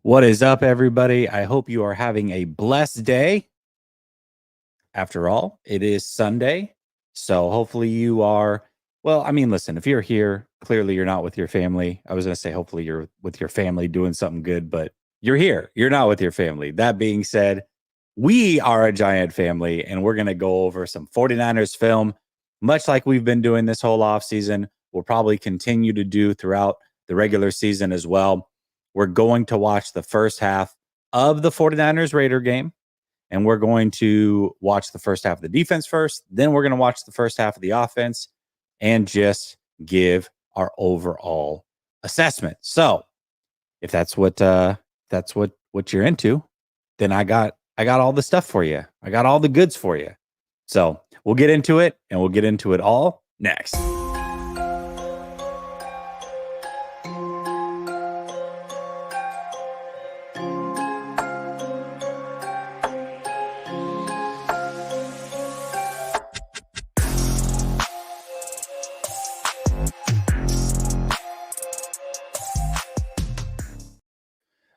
What is up, everybody? I hope you are having a blessed day. After all, it is Sunday. So hopefully you are. Well, I mean, listen, if you're here, clearly you're not with your family. I was going to say, hopefully you're with your family doing something good, but you're here. You're not with your family. That being said, we are a giant family and we're going to go over some 49ers film, much like we've been doing this whole offseason. We'll probably continue to do throughout the regular season as well. We're going to watch the first half of the 49ers Raider game, and we're going to watch the first half of the defense first. Then we're going to watch the first half of the offense and just give our overall assessment. So if that's what you're into, then I got all the stuff for you. I got all the goods for you. So we'll get into it, and we'll get into it all next.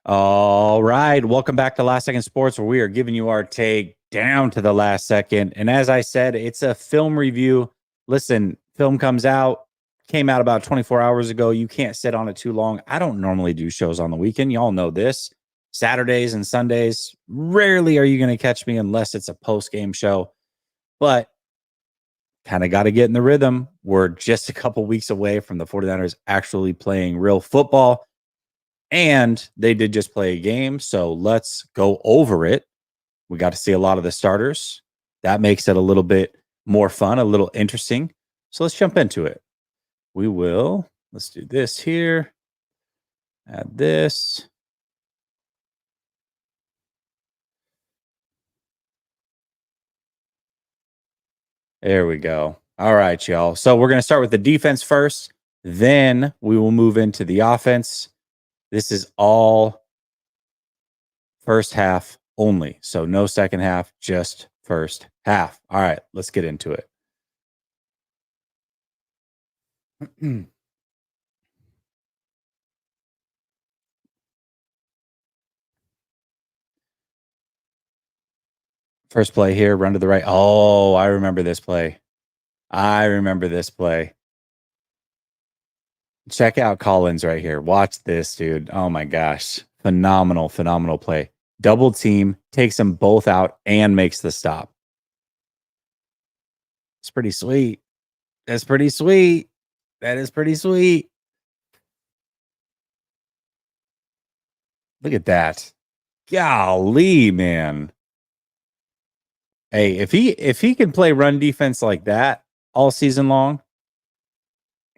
All right. Welcome back to Last Second Sports, where we are giving you our take down to the last second. And as I said, it's a film review. Listen, film came out about 24 hours ago. You can't sit on it too long. I don't normally do shows on the weekend. Y'all know this. Saturdays and Sundays, rarely are you going to catch me unless it's a post-game show. But kind of got to get in the rhythm. We're just a couple weeks away from the 49ers actually playing real football. And they did just play a game, so let's go over it. We got to see a lot of the starters. That makes it a little bit more fun, a little interesting. So let's jump into it. Let's do this here. Add this. There we go. All right, y'all. So we're going to start with the defense first. Then we will move into the offense. This is all first half only. So no second half, just first half. All right, let's get into it. First play here, run to the right. Oh, I remember this play. Check out Collins right here. Watch this, dude. Oh my gosh. Phenomenal play. Double team, takes them both out and makes the stop. It's pretty sweet. That's pretty sweet. That is pretty sweet. Look at that. Golly, man. Hey, if he can play run defense like that all season long,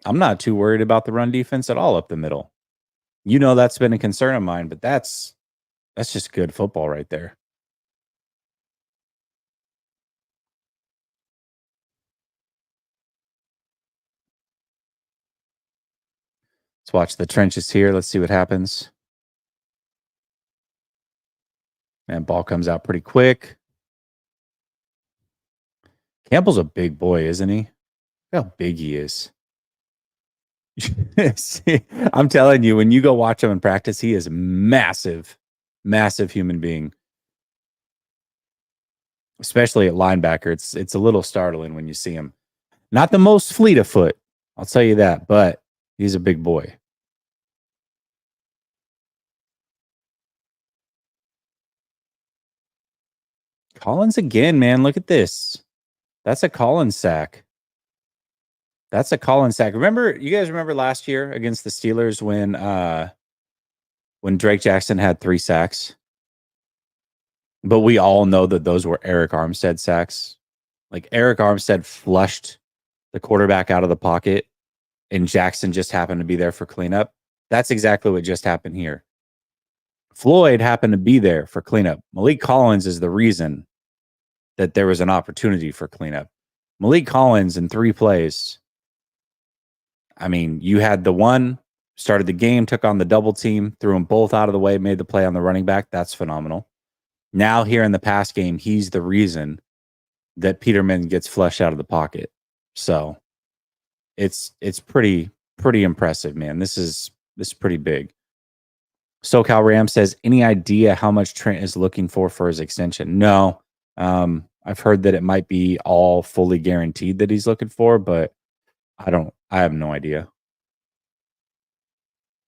I'm not too worried about the run defense at all up the middle. You know that's been a concern of mine, but that's just good football right there. Let's watch the trenches here. Let's see what happens. Man, ball comes out pretty quick. Campbell's a big boy, isn't he? Look how big he is. I'm telling you, when you go watch him in practice, he is massive human being. Especially at linebacker. It's a little startling when you see him. Not the most fleet of foot, I'll tell you that, but he's a big boy. Collins again, man. Look at this. That's a Collins sack. Remember, you guys remember last year against the Steelers when Drake Jackson had 3 sacks? But we all know that those were Eric Armstead sacks. Like Eric Armstead flushed the quarterback out of the pocket and Jackson just happened to be there for cleanup. That's exactly what just happened here. Floyd happened to be there for cleanup. Malik Collins is the reason that there was an opportunity for cleanup. Malik Collins in 3 plays. I mean, you had the one, started the game, took on the double team, threw them both out of the way, made the play on the running back. That's phenomenal. Now here in the pass game, he's the reason that Peterman gets flushed out of the pocket. So it's pretty impressive, man. This is pretty big. SoCal Ram says, any idea how much Trent is looking for his extension? No. I've heard that it might be all fully guaranteed that he's looking for, but I have no idea.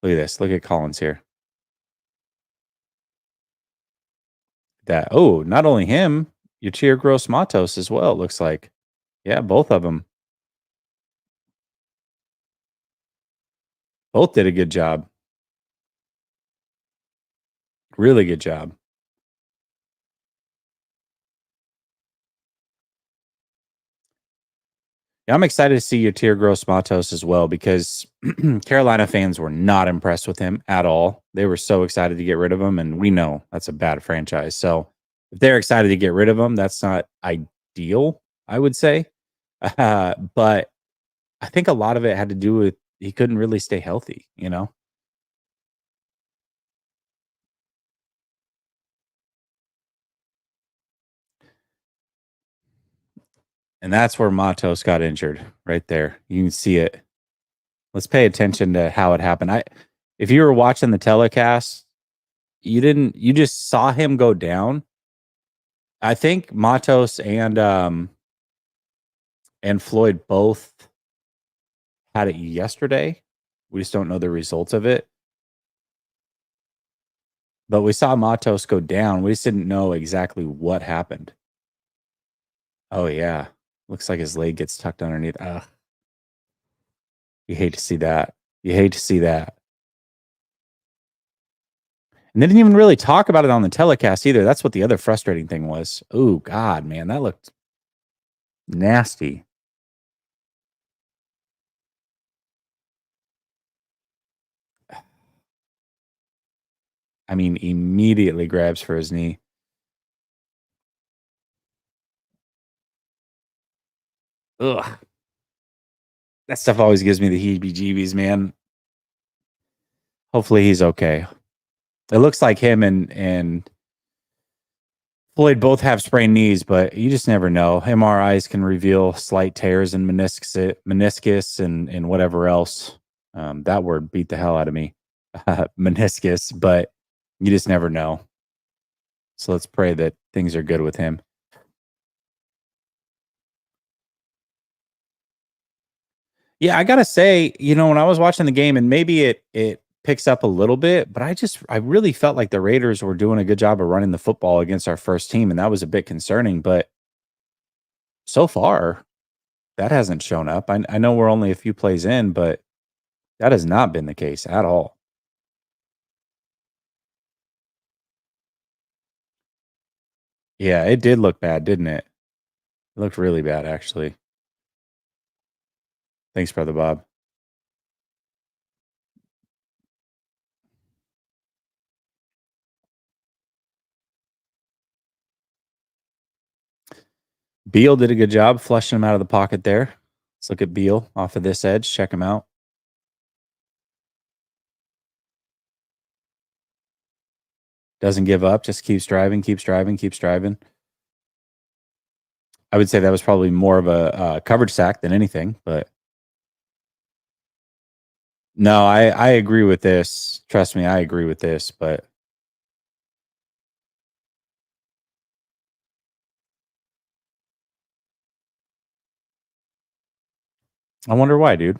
Look at this. Look at Collins here. Not only him, Yachir Gross Matos as well, it looks like. Yeah, both of them. Both did a good job. Really good job. Yeah, I'm excited to see Yatir Gross Matos as well because Carolina fans were not impressed with him at all. They were so excited to get rid of him, and we know that's a bad franchise. So if they're excited to get rid of him, that's not ideal, I would say. But I think a lot of it had to do with he couldn't really stay healthy, you know? And that's where Matos got injured right there. You can see it. Let's pay attention to how it happened. If you were watching the telecast, you just saw him go down. I think Matos and Floyd both had it yesterday. We just don't know the results of it. But we saw Matos go down. We just didn't know exactly what happened. Oh yeah. Looks like his leg gets tucked underneath. Ugh. You hate to see that. You hate to see that. And they didn't even really talk about it on the telecast either. That's what the other frustrating thing was. Oh God, man, that looked nasty. I mean, immediately grabs for his knee. Ugh. That stuff always gives me the heebie-jeebies, man. Hopefully he's okay. It looks like him and Floyd both have sprained knees, but you just never know. MRIs can reveal slight tears in meniscus and whatever else. That word beat the hell out of me. Meniscus, but you just never know. So let's pray that things are good with him. Yeah, I gotta say, when I was watching the game, and maybe it picks up a little bit, but I really felt like the Raiders were doing a good job of running the football against our first team, and that was a bit concerning. But so far, that hasn't shown up. I know we're only a few plays in, but that has not been the case at all. Yeah, it did look bad, didn't it? It looked really bad, actually. Thanks, brother Bob. Beal did a good job flushing him out of the pocket there. Let's look at Beal off of this edge. Check him out. Doesn't give up, just keeps driving, keeps driving, keeps driving. I would say that was probably more of a coverage sack than anything, but no, I agree with this. Trust me, I agree with this, but I wonder why, dude.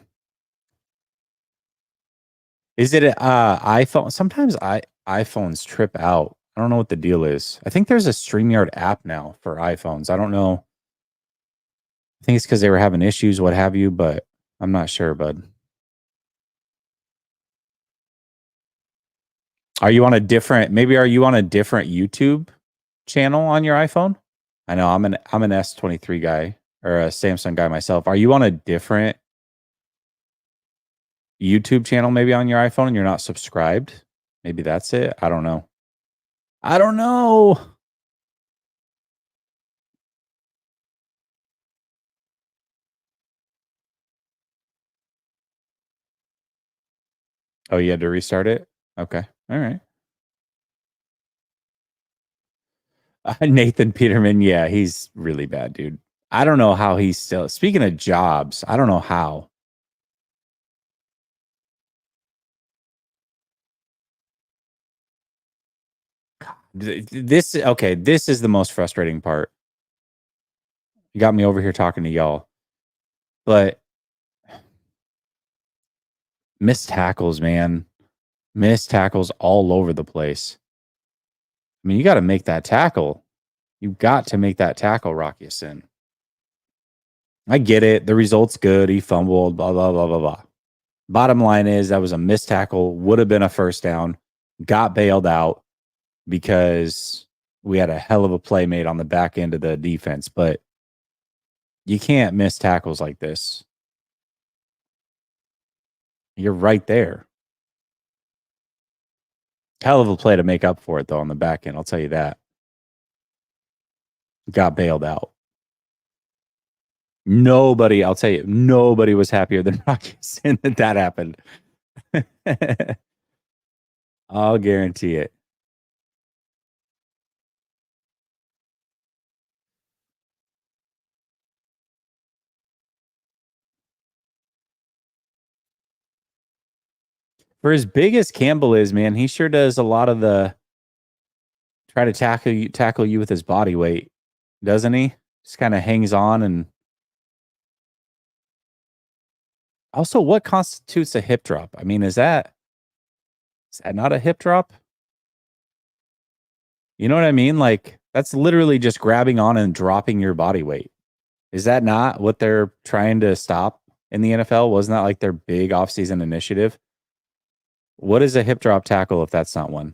Is it a iPhone? Sometimes iPhones trip out. I don't know what the deal is. I think there's a StreamYard app now for iPhones. I don't know. I think it's because they were having issues, what have you, but I'm not sure, bud. Are you on a different YouTube channel on your iPhone? I know I'm an S23 guy or a Samsung guy myself. Are you on a different YouTube channel maybe on your iPhone and you're not subscribed? Maybe that's it. I don't know. I don't know. Oh, you had to restart it? Okay. All right. Nathan Peterman, yeah, he's really bad, dude. I don't know how he's still speaking of jobs, I don't know how. This okay, this is the most frustrating part. You got me over here talking to y'all. But missed tackles, man. Missed tackles all over the place. I mean, you got to make that tackle. You got to make that tackle, Rocky Sin. I get it. The result's good. He fumbled, blah, blah, blah, blah, blah. Bottom line is that was a missed tackle, would have been a first down, got bailed out because we had a hell of a play made on the back end of the defense. But you can't miss tackles like this. You're right there. Hell of a play to make up for it, though, on the back end. I'll tell you that. Got bailed out. Nobody, I'll tell you, nobody was happier than Rocky Sin that happened. I'll guarantee it. For as big as Campbell is, man, he sure does a lot of the try to tackle you with his body weight, doesn't he? Just kind of hangs on. And also, what constitutes a hip drop? I mean, is that not a hip drop? You know what I mean? Like, that's literally just grabbing on and dropping your body weight. Is that not what they're trying to stop in the NFL? Wasn't that like their big offseason initiative? What is a hip drop tackle if that's not one?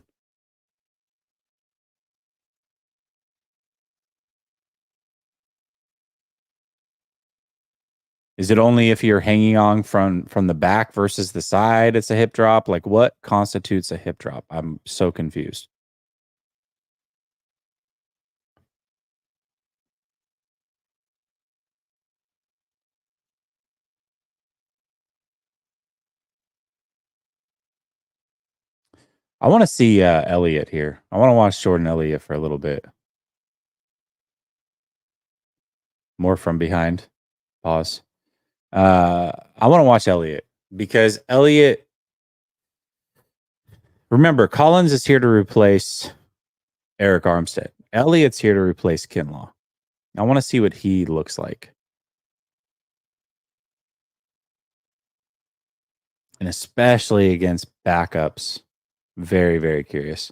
Is it only if you're hanging on from the back versus the side it's a hip drop? Like, what constitutes a hip drop? I'm so confused. I want to see Elliott here. I want to watch Jordan Elliott for a little bit. More from behind. Pause. I want to watch Elliott because Elliott. Remember, Collins is here to replace Eric Armstead. Elliott's here to replace Kinlaw. I want to see what he looks like. And especially against backups. Very, very curious.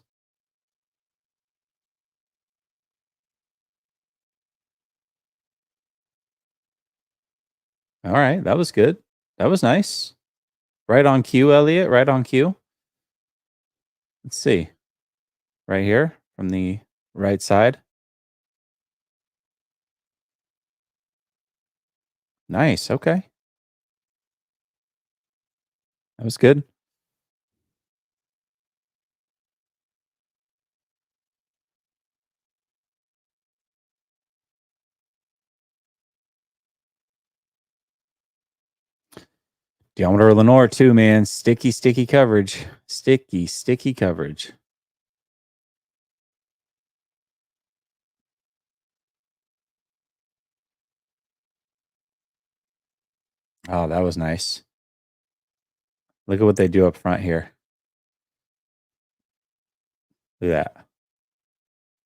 All right. That was good. That was nice. Right on cue, Elliott. Right on cue. Let's see. Right here from the right side. Nice. Okay. That was good. Deommodore Lenore too, man. Sticky coverage. Sticky coverage. Oh, that was nice. Look at what they do up front here. Look at that.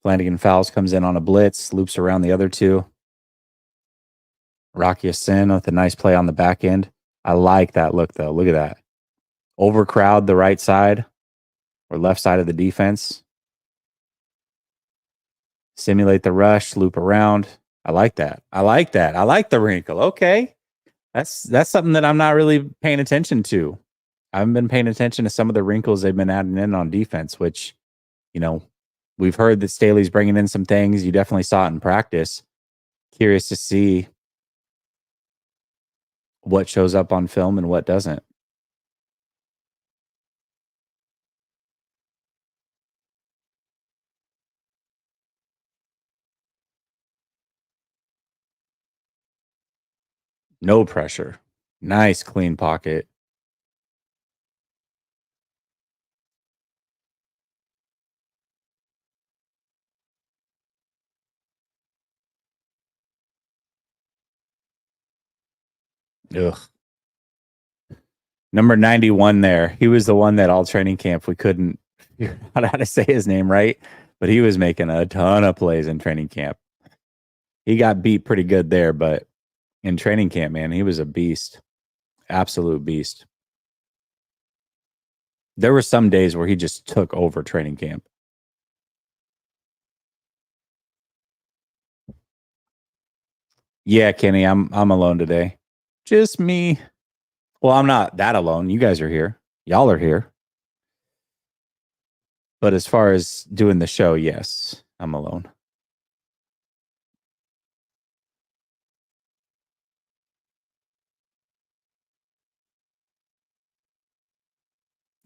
Flanagan Fowles comes in on a blitz, loops around the other two. Rocky Sin with a nice play on the back end. I like that look, though. Look at that. Overcrowd the right side or left side of the defense. Simulate the rush, loop around. I like that. I like that. I like the wrinkle. Okay. That's something that I'm not really paying attention to. I haven't been paying attention to some of the wrinkles they've been adding in on defense, which, you know, we've heard that Staley's bringing in some things. You definitely saw it in practice. Curious to see what shows up on film and what doesn't. No pressure. Nice clean pocket. Ugh. Number 91 there. He was the one that all training camp we couldn't figure out how to say his name right, but he was making a ton of plays in training camp. He got beat pretty good there, but in training camp, man, he was a beast. Absolute beast. There were some days where he just took over training camp. Yeah, Kenny, I'm alone today. Just me. Well, I'm not that alone. You guys are here. Y'all are here. But as far as doing the show, yes, I'm alone.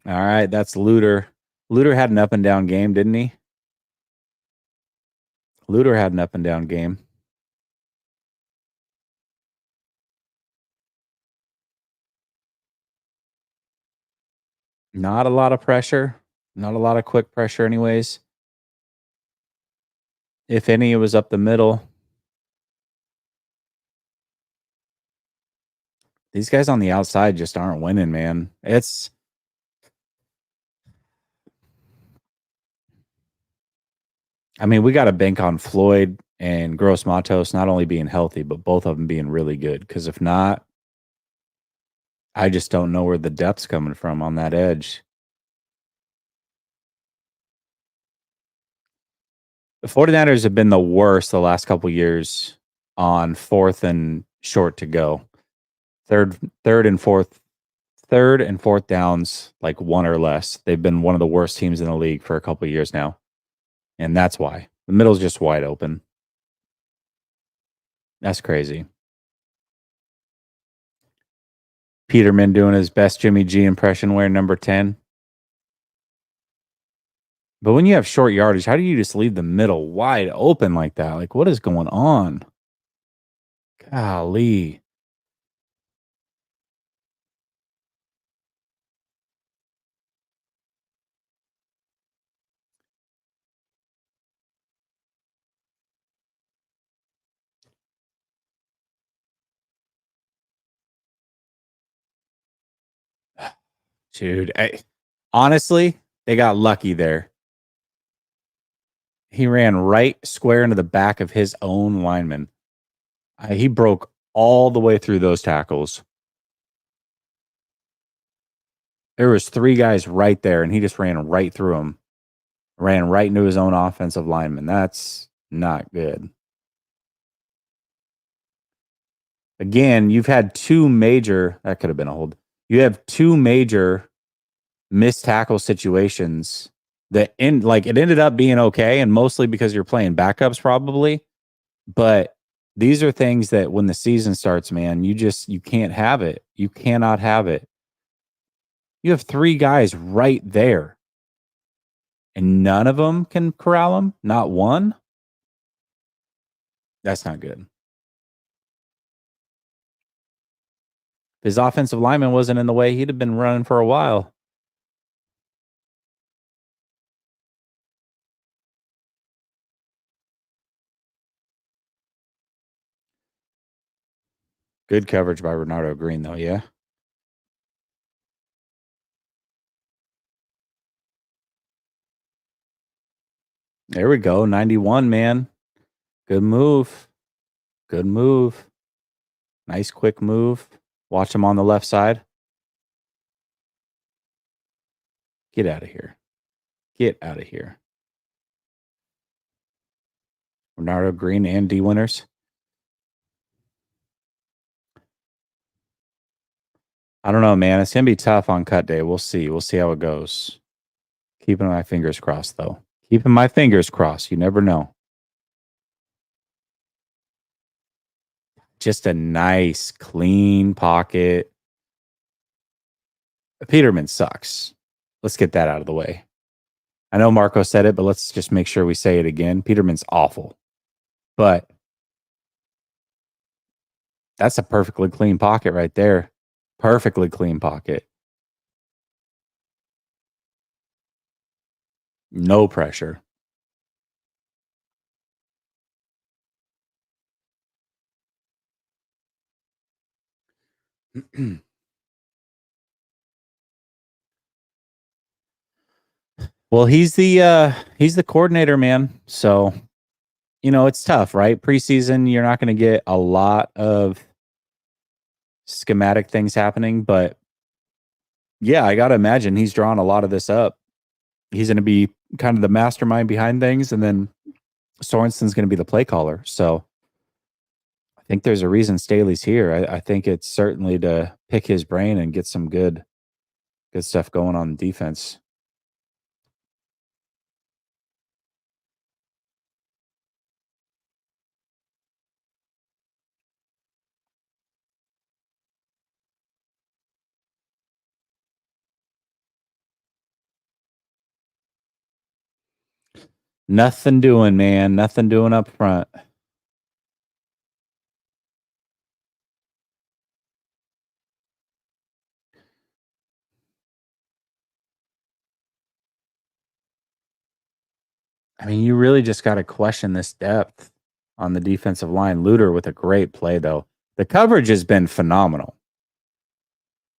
All right, that's Looter. Looter had an up and down game, didn't he? Looter had an up and down game. Not a lot of pressure. Not a lot of quick pressure, anyways. If any, it was up the middle. These guys on the outside just aren't winning, man. I mean, we got to bank on Floyd and Gross Matos not only being healthy, but both of them being really good. Because if not, I just don't know where the depth's coming from on that edge. The 49ers have been the worst the last couple years on fourth and short to go. Third, third and fourth, third and fourth downs, like one or less. They've been one of the worst teams in the league for a couple years now. And that's why. The middle's just wide open. That's crazy. Peterman doing his best Jimmy G impression wearing number 10. But when you have short yardage, how do you just leave the middle wide open like that? Like, what is going on? Golly. Dude, honestly, they got lucky there. He ran right square into the back of his own lineman. He broke all the way through those tackles. There was three guys right there, and he just ran right through them. Ran right into his own offensive lineman. That's not good. Again, you've had two major, that could have been a hold. You have two major missed tackle situations that it ended up being okay, and mostly because you're playing backups probably. But these are things that when the season starts, man, you can't have it. You cannot have it. You have three guys right there, and none of them can corral him. Not one. That's not good. If his offensive lineman wasn't in the way, he'd have been running for a while. Good coverage by Renardo Green, though. Yeah. There we go. 91, man. Good move. Good move. Nice quick move. Watch him on the left side. Get out of here. Get out of here. Renardo Green and D Winners. I don't know, man. It's gonna be tough on cut day. We'll see. We'll see how it goes. Keeping my fingers crossed, though. Keeping my fingers crossed. You never know. Just a nice, clean pocket. Peterman sucks. Let's get that out of the way. I know Marco said it, but let's just make sure we say it again. Peterman's awful. But that's a perfectly clean pocket right there. Perfectly clean pocket. No pressure. Well, he's the coordinator, man. So, it's tough, right? Preseason, you're not going to get a lot of schematic things happening, but yeah, I got to imagine he's drawn a lot of this up. He's going to be kind of the mastermind behind things, and then Sorensen's going to be the play caller. So, I think there's a reason Staley's here. I think it's certainly to pick his brain and get some good stuff going on defense. Nothing doing, man. Nothing doing up front. I mean, you really just got to question this depth on the defensive line. Luter with a great play, though. The coverage has been phenomenal.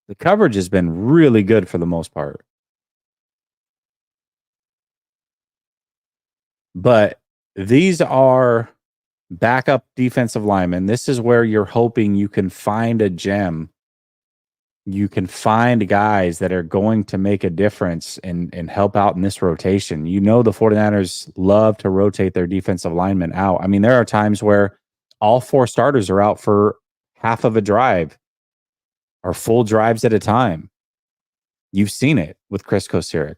The coverage has been really good for the most part. But these are backup defensive linemen. This is where you're hoping you can find a gem. You can find guys that are going to make a difference and help out in this rotation. The 49ers love to rotate their defensive linemen out. I mean, there are times where all four starters are out for half of a drive or full drives at a time. You've seen it with Chris Kosirik.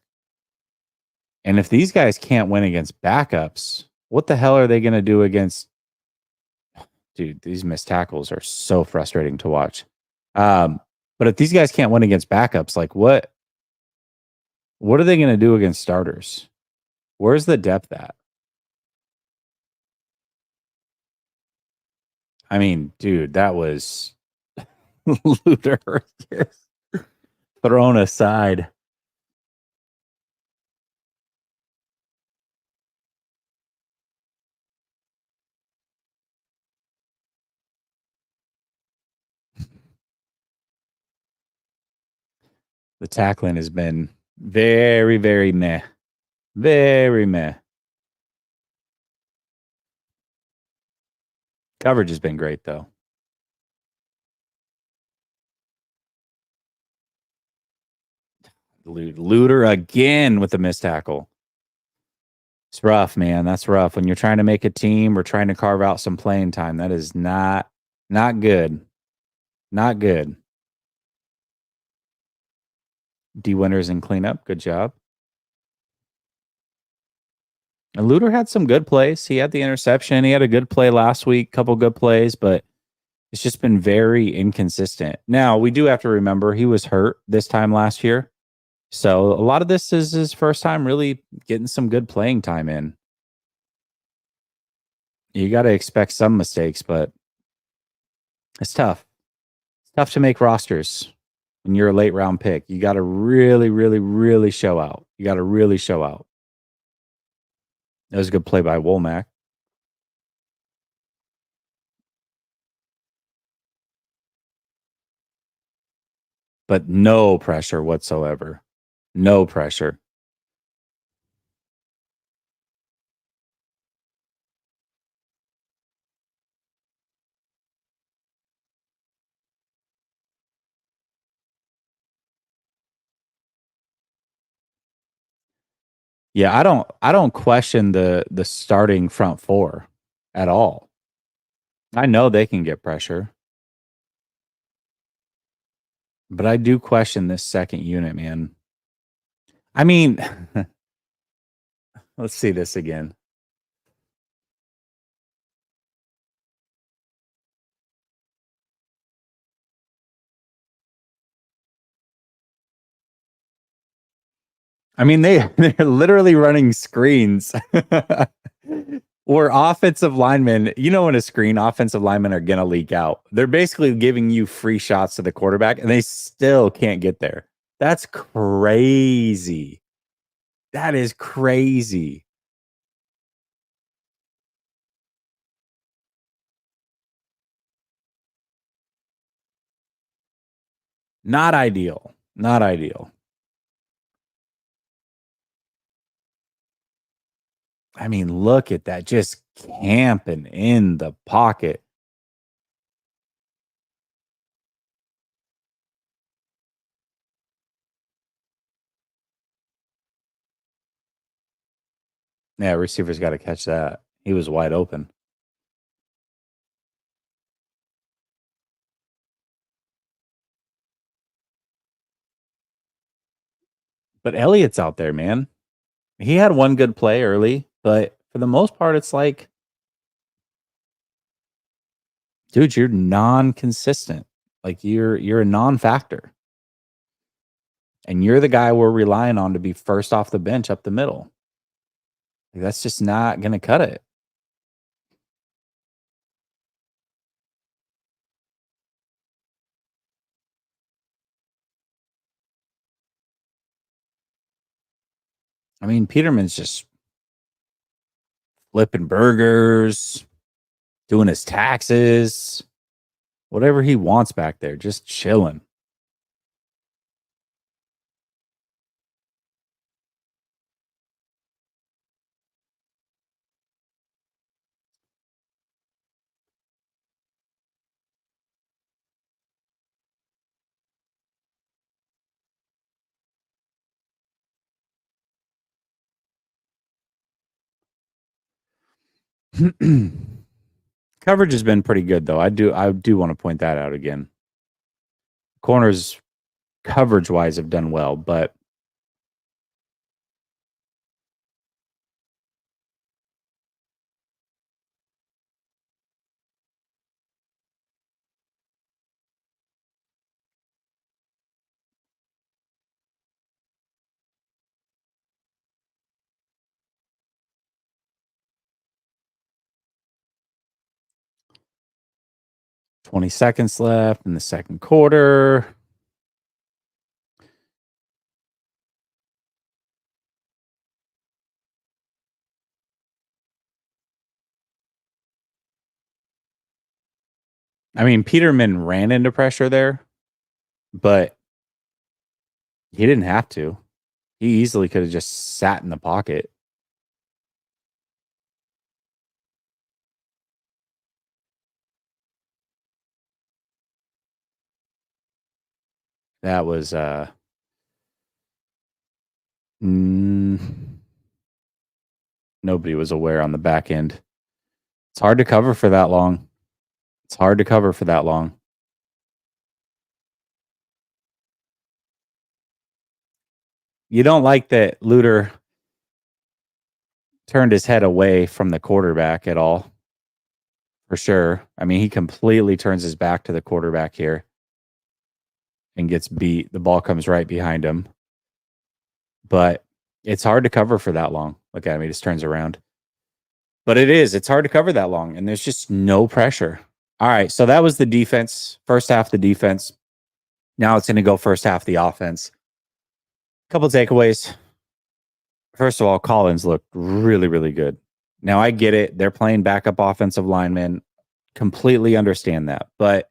And if these guys can't win against backups, what the hell are they going to do against? Dude, these missed tackles are so frustrating to watch. But if these guys can't win against backups, like what are they going to do against starters? Where's the depth at? I mean, dude, that was Luther thrown aside. The tackling has been very, very meh. Very meh. Coverage has been great, though. Luter again with the missed tackle. It's rough, man. That's rough. When you're trying to make a team or trying to carve out some playing time, that is not good. Not good. D winners and cleanup. Good job. And Luter had some good plays. He had the interception. He had a good play last week, couple good plays, but it's just been very inconsistent. Now, we do have to remember he was hurt this time last year. So a lot of this is his first time really getting some good playing time in. You got to expect some mistakes, but it's tough. It's tough to make rosters when you're a late round pick. You got to really, really, really show out. You got to really show out. That was a good play by Womack. But no pressure whatsoever. No pressure. Yeah, I don't question the starting front four at all. I know they can get pressure, but I do question this second unit, man. I mean, let's see this again. I mean, they're literally running screens. Or offensive linemen, when a screen offensive linemen are gonna leak out. They're basically giving you free shots to the quarterback and they still can't get there. That's crazy. That is crazy. Not ideal. Not ideal. I mean, look at that, just camping in the pocket. Yeah, receiver's got to catch that. He was wide open. But Elliott's out there, man. He had one good play early, but for the most part, it's like, dude, you're non-consistent. Like you're a non-factor. And you're the guy we're relying on to be first off the bench up the middle. Like, that's just not gonna cut it. I mean, Peterman's just flipping burgers, doing his taxes, whatever he wants back there, just chilling. Coverage has been pretty good though. I do want to point that out again. Corners coverage wise have done well, but 20 seconds left in the second quarter. I mean, Peterman ran into pressure there, but he didn't have to. He easily could have just sat in the pocket. That was mm, nobody was aware on the back end. It's hard to cover for that long. It's hard to cover for that long. You don't like that Luter turned his head away from the quarterback at all, for sure. I mean, he completely turns his back to the quarterback here and gets beat. The ball comes right behind him. But it's hard to cover for that long. Look at him, he just turns around. But it is. It's hard to cover that long, and there's just no pressure. All right, so that was the defense. First half, the defense. Now it's going to go first half, the offense. Couple takeaways. First of all, Collins looked really, really good. Now I get it. They're playing backup offensive linemen. Completely understand that. But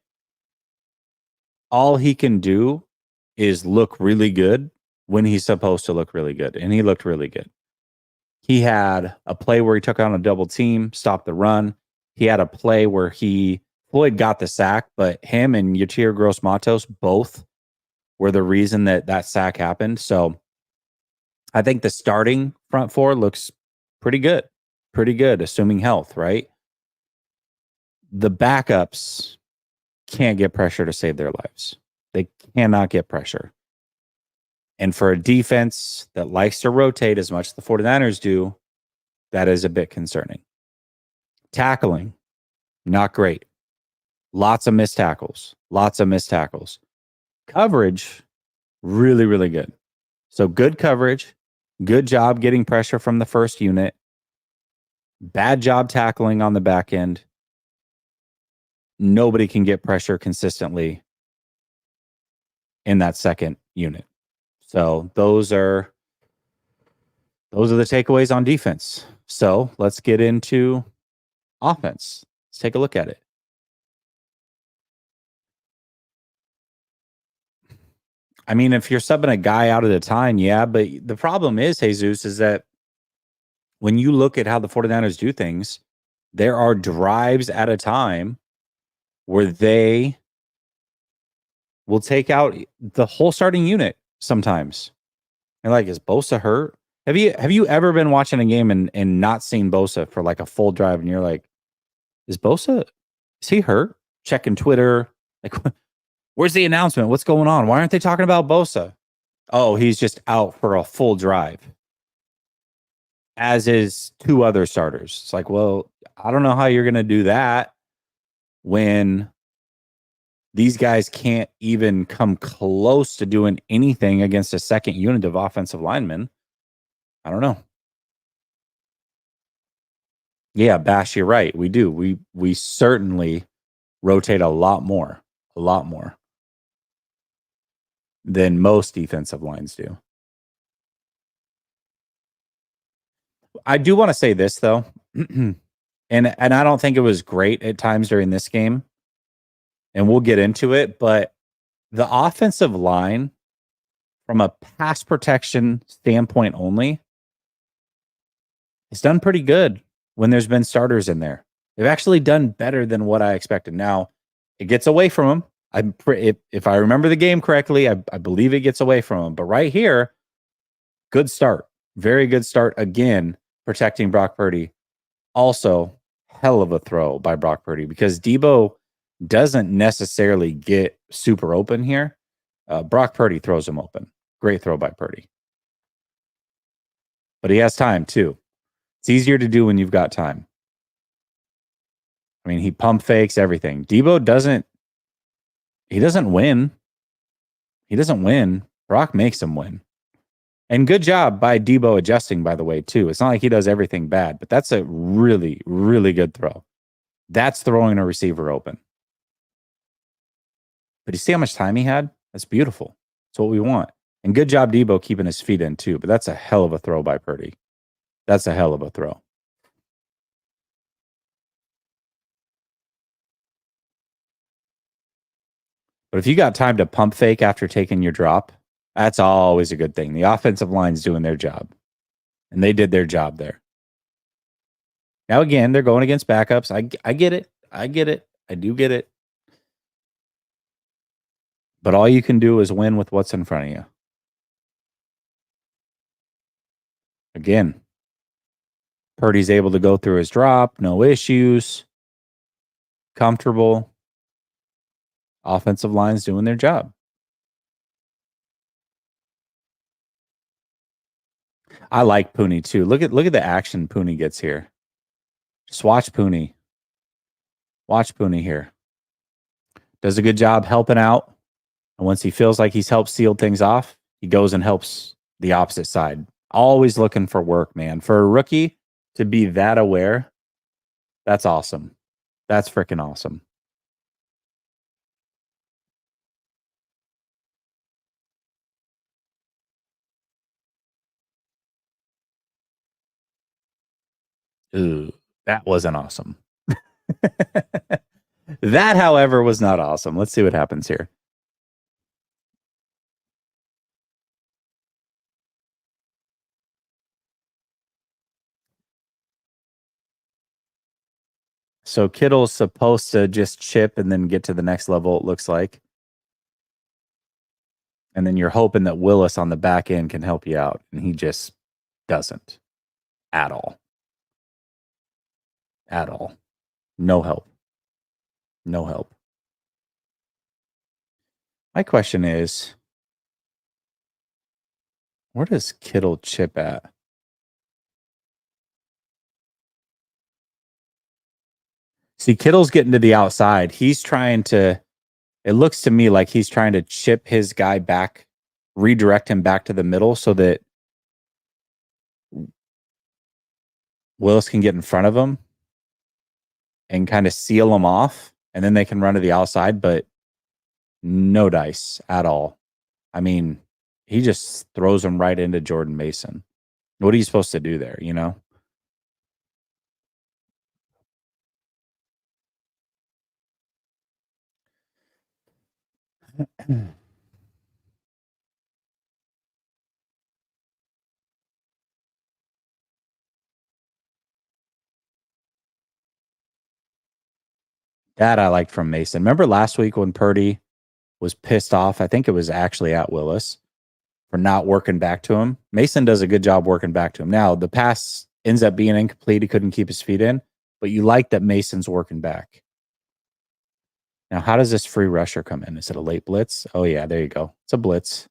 all he can do is look really good when he's supposed to look really good. And he looked really good. He had a play where he took on a double team, stopped the run. He had a play where Floyd got the sack, but him and Yatir Gross Matos both were the reason that that sack happened. So I think the starting front four looks pretty good, assuming health, right? The backups can't get pressure to save their lives. They cannot get pressure. And for a defense that likes to rotate as much as the 49ers do, that is a bit concerning. Tackling, not great. Lots of missed tackles. Coverage, really, really good. So good coverage, good job getting pressure from the first unit, bad job tackling on the back end. Nobody can get pressure consistently in that second unit. So those are the takeaways on defense. So let's get into offense. Let's take a look at it. I mean, if you're subbing a guy out at a time, yeah, but the problem is, Jesus, is that when you look at how the 49ers do things, there are drives at a time where they will take out the whole starting unit sometimes. And like, is Bosa hurt? Have you ever been watching a game and not seen Bosa for like a full drive and you're like, is he hurt? Checking Twitter. Like, where's the announcement? What's going on? Why aren't they talking about Bosa? Oh, he's just out for a full drive. As is two other starters. It's like, well, I don't know how you're gonna do that when these guys can't even come close to doing anything against a second unit of offensive linemen. I don't know. Yeah, Bash, you're right. We do. We certainly rotate a lot more than most defensive lines do. I do want to say this though, and I don't think it was great at times during this game, and we'll get into it, but the offensive line from a pass protection standpoint only has done pretty good when there's been starters in there. They've actually done better than what I expected. Now, it gets away from them. If I remember the game correctly, I believe it gets away from them. But right here, good start. Very good start again, protecting Brock Purdy. Also, hell of a throw by Brock Purdy because Debo doesn't necessarily get super open here. Brock Purdy throws him open. Great throw by Purdy. But he has time too. It's easier to do when you've got time. I mean, he pump fakes everything. Debo doesn't win. He doesn't win. Brock makes him win. And good job by Debo adjusting, by the way, too. It's not like he does everything bad, but that's a really, really good throw. That's throwing a receiver open. But you see how much time he had? That's beautiful. That's what we want. And good job, Debo, keeping his feet in, too. But that's a hell of a throw by Purdy. That's a hell of a throw. But if you got time to pump fake after taking your drop, that's always a good thing. The offensive line's doing their job. And they did their job there. Now, again, they're going against backups. I get it. I get it. I do get it. But all you can do is win with what's in front of you. Again, Purdy's able to go through his drop, no issues, comfortable. Offensive line's doing their job. I like Pooney too. Look at the action Pooney gets here. Just watch Pooney. Watch Pooney here. Does a good job helping out. And once he feels like he's helped seal things off, he goes and helps the opposite side. Always looking for work, man. For a rookie to be that aware, that's awesome. That's freaking awesome. Ooh, that wasn't awesome. That, however, was not awesome. Let's see what happens here. So Kittle's supposed to just chip and then get to the next level, it looks like. And then you're hoping that Willis on the back end can help you out. And he just doesn't at all. At all. No help. No help. My question is, where does Kittle chip at? See, Kittle's getting to the outside. He's trying to, it looks to me like he's trying to chip his guy back, redirect him back to the middle so that Willis can get in front of him and kind of seal him off. And then they can run to the outside, but no dice at all. I mean, he just throws him right into Jordan Mason. What are you supposed to do there, you know? That I liked from Mason. Remember last week when Purdy was pissed off? I think it was actually at Willis for not working back to him. Mason does a good job working back to him. Now, the pass ends up being incomplete. He couldn't keep his feet in, but you like that Mason's working back. Now, how does this free rusher come in? Is it a late blitz? Oh, yeah, there you go. It's a blitz.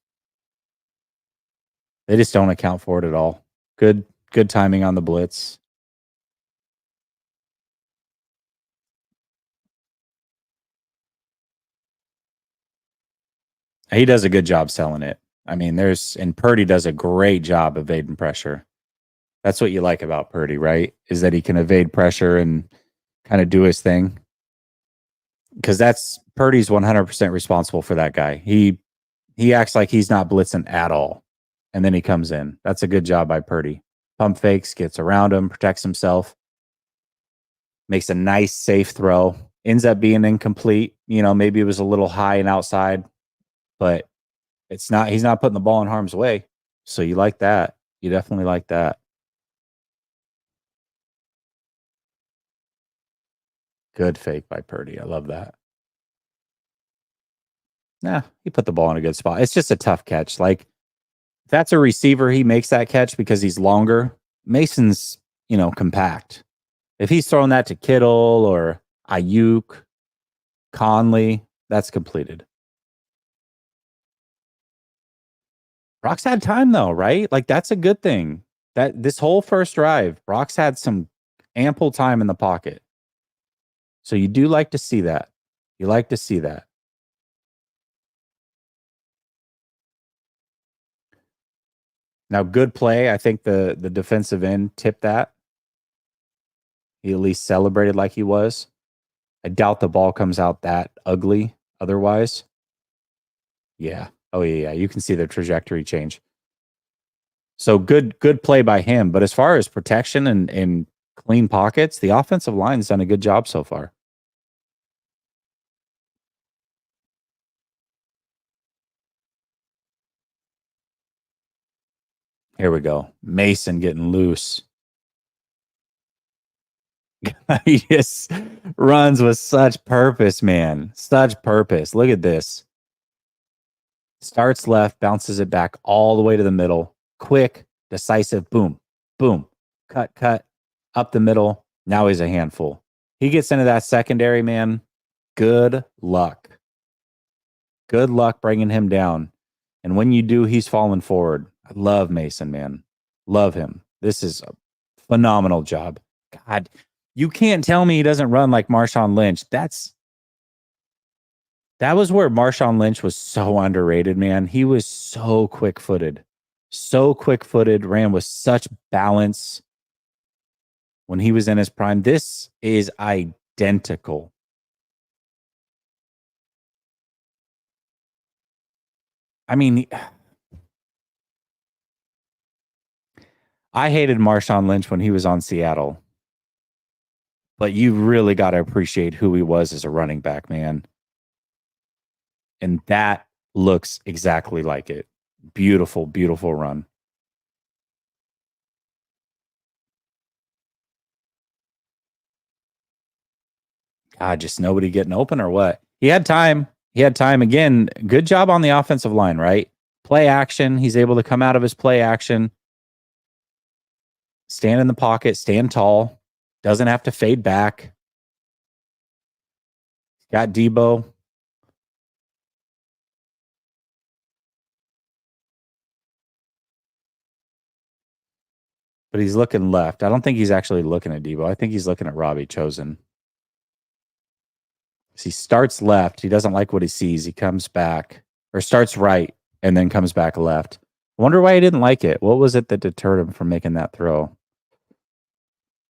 They just don't account for it at all. Good timing on the blitz. He does a good job selling it. I mean, and Purdy does a great job evading pressure. That's what you like about Purdy, right? Is that he can evade pressure and kind of do his thing. Because that's Purdy's 100% responsible for that guy. He acts like he's not blitzing at all, and then he comes in. That's a good job by Purdy. Pump fakes, gets around him, protects himself, makes a nice safe throw. Ends up being incomplete. Maybe it was a little high and outside, but it's not. He's not putting the ball in harm's way. So you like that. You definitely like that. Good fake by Purdy. I love that. Nah, he put the ball in a good spot. It's just a tough catch. Like, if that's a receiver, he makes that catch because he's longer. Mason's, compact. If he's throwing that to Kittle or Ayuk, Conley, that's completed. Brock's had time though, right? Like, that's a good thing. That this whole first drive, Brock's had some ample time in the pocket. So you do like to see that. You like to see that. Now, good play. I think the defensive end tipped that. He at least celebrated like he was. I doubt the ball comes out that ugly otherwise. Yeah. Oh, yeah. You can see the trajectory change. So good play by him. But as far as protection and clean pockets, the offensive line's done a good job so far. Here we go. Mason getting loose. He just runs with such purpose, man. Such purpose. Look at this. Starts left, bounces it back all the way to the middle. Quick, decisive, boom, boom, cut, up the middle. Now he's a handful. He gets into that secondary, man. Good luck. Good luck bringing him down. And when you do, he's falling forward. I love Mason, man. Love him. This is a phenomenal job. God, you can't tell me he doesn't run like Marshawn Lynch. That was where Marshawn Lynch was so underrated, man. He was so quick-footed. Ran with such balance when he was in his prime. This is identical. I mean, I hated Marshawn Lynch when he was on Seattle, but you really got to appreciate who he was as a running back, man. And that looks exactly like it. Beautiful, beautiful run. God, just nobody getting open or what? He had time. He had time again. Good job on the offensive line, right? Play action. He's able to come out of his play action, stand in the pocket, stand tall, doesn't have to fade back. Got Debo. But he's looking left. I don't think he's actually looking at Debo. I think he's looking at Robbie Chosen. He starts left. He doesn't like what he sees. He comes back or starts right and then comes back left. I wonder why he didn't like it. What was it that deterred him from making that throw?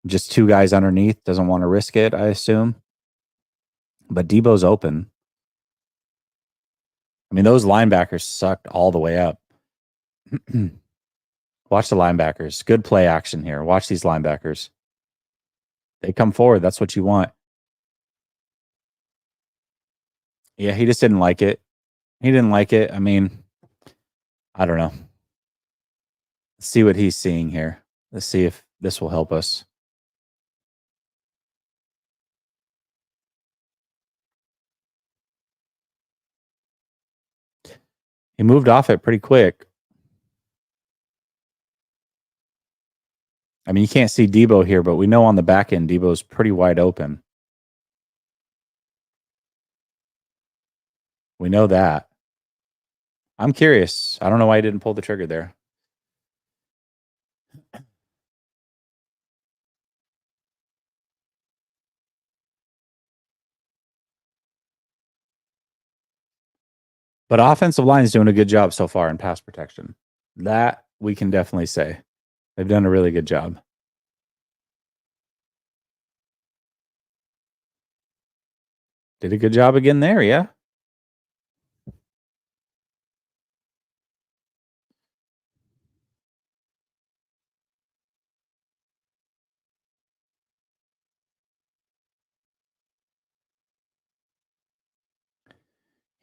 Just two guys underneath. Doesn't want to risk it, I assume. But Debo's open. I mean, those linebackers sucked all the way up. Watch the linebackers. Good play action here. Watch these linebackers. They come forward. That's what you want. Yeah, he just didn't like it. He didn't like it. I mean, I don't know. Let's see what he's seeing here. Let's see if this will help us. He moved off it pretty quick. I mean, you can't see Debo here, but we know on the back end, Debo's pretty wide open. We know that. I'm curious. I don't know why he didn't pull the trigger there. But offensive line is doing a good job so far in pass protection. That we can definitely say. They've done a really good job. Did a good job again there, yeah.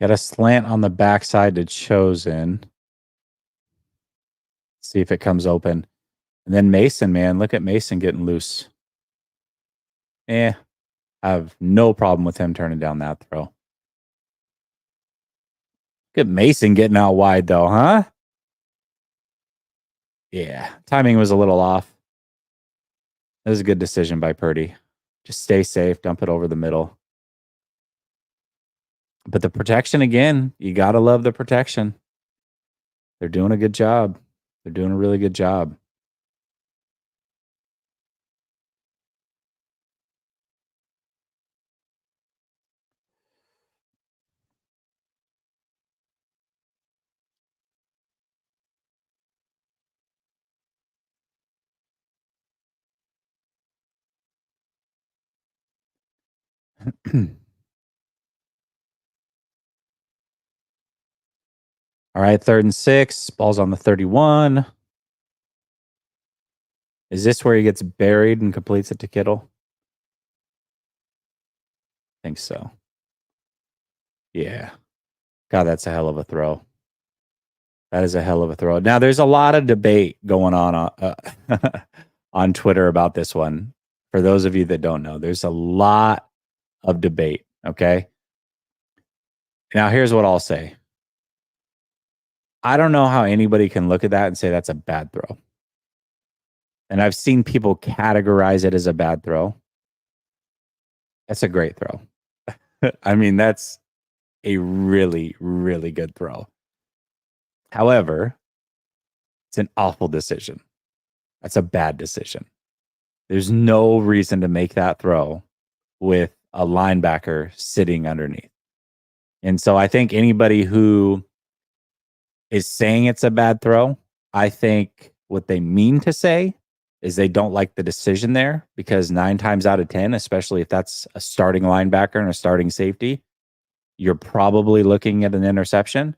Got a slant on the backside to Chosen. See if it comes open. And then Mason, man, look at Mason getting loose. I have no problem with him turning down that throw. Look at Mason getting out wide, though, huh? Yeah, timing was a little off. That was a good decision by Purdy. Just stay safe, dump it over the middle. But the protection, again, you got to love the protection. They're doing a good job. They're doing a really good job. All right, 3rd and 6. Ball's on the 31. Is this where he gets buried and completes it to Kittle? I think so. Yeah. God, that's a hell of a throw. That is a hell of a throw. Now, there's a lot of debate going on on Twitter about this one. For those of you that don't know, there's a lot of debate. Okay. Now, here's what I'll say. I don't know how anybody can look at that and say that's a bad throw. And I've seen people categorize it as a bad throw. That's a great throw. I mean, that's a really, really good throw. However, it's an awful decision. That's a bad decision. There's no reason to make that throw with a linebacker sitting underneath. And so I think anybody who is saying it's a bad throw, I think what they mean to say is they don't like the decision there, because 9 times out of 10, especially if that's a starting linebacker and a starting safety, you're probably looking at an interception.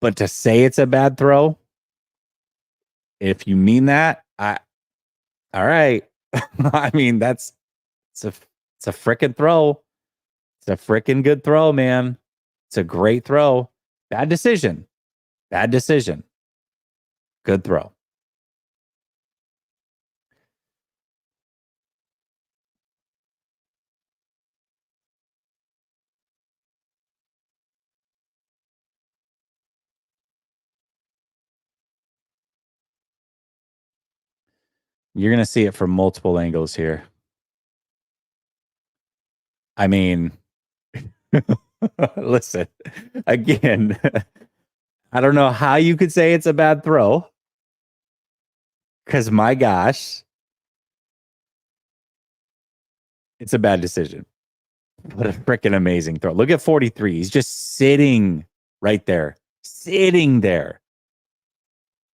But to say it's a bad throw, if you mean that, all right. I mean, it's a freaking throw. It's a freaking good throw, man. It's a great throw. Bad decision. Bad decision. Good throw. You're going to see it from multiple angles here. I mean, listen, again, I don't know how you could say it's a bad throw, because my gosh, it's a bad decision. What a freaking amazing throw. Look at 43. He's just sitting right there. Sitting there.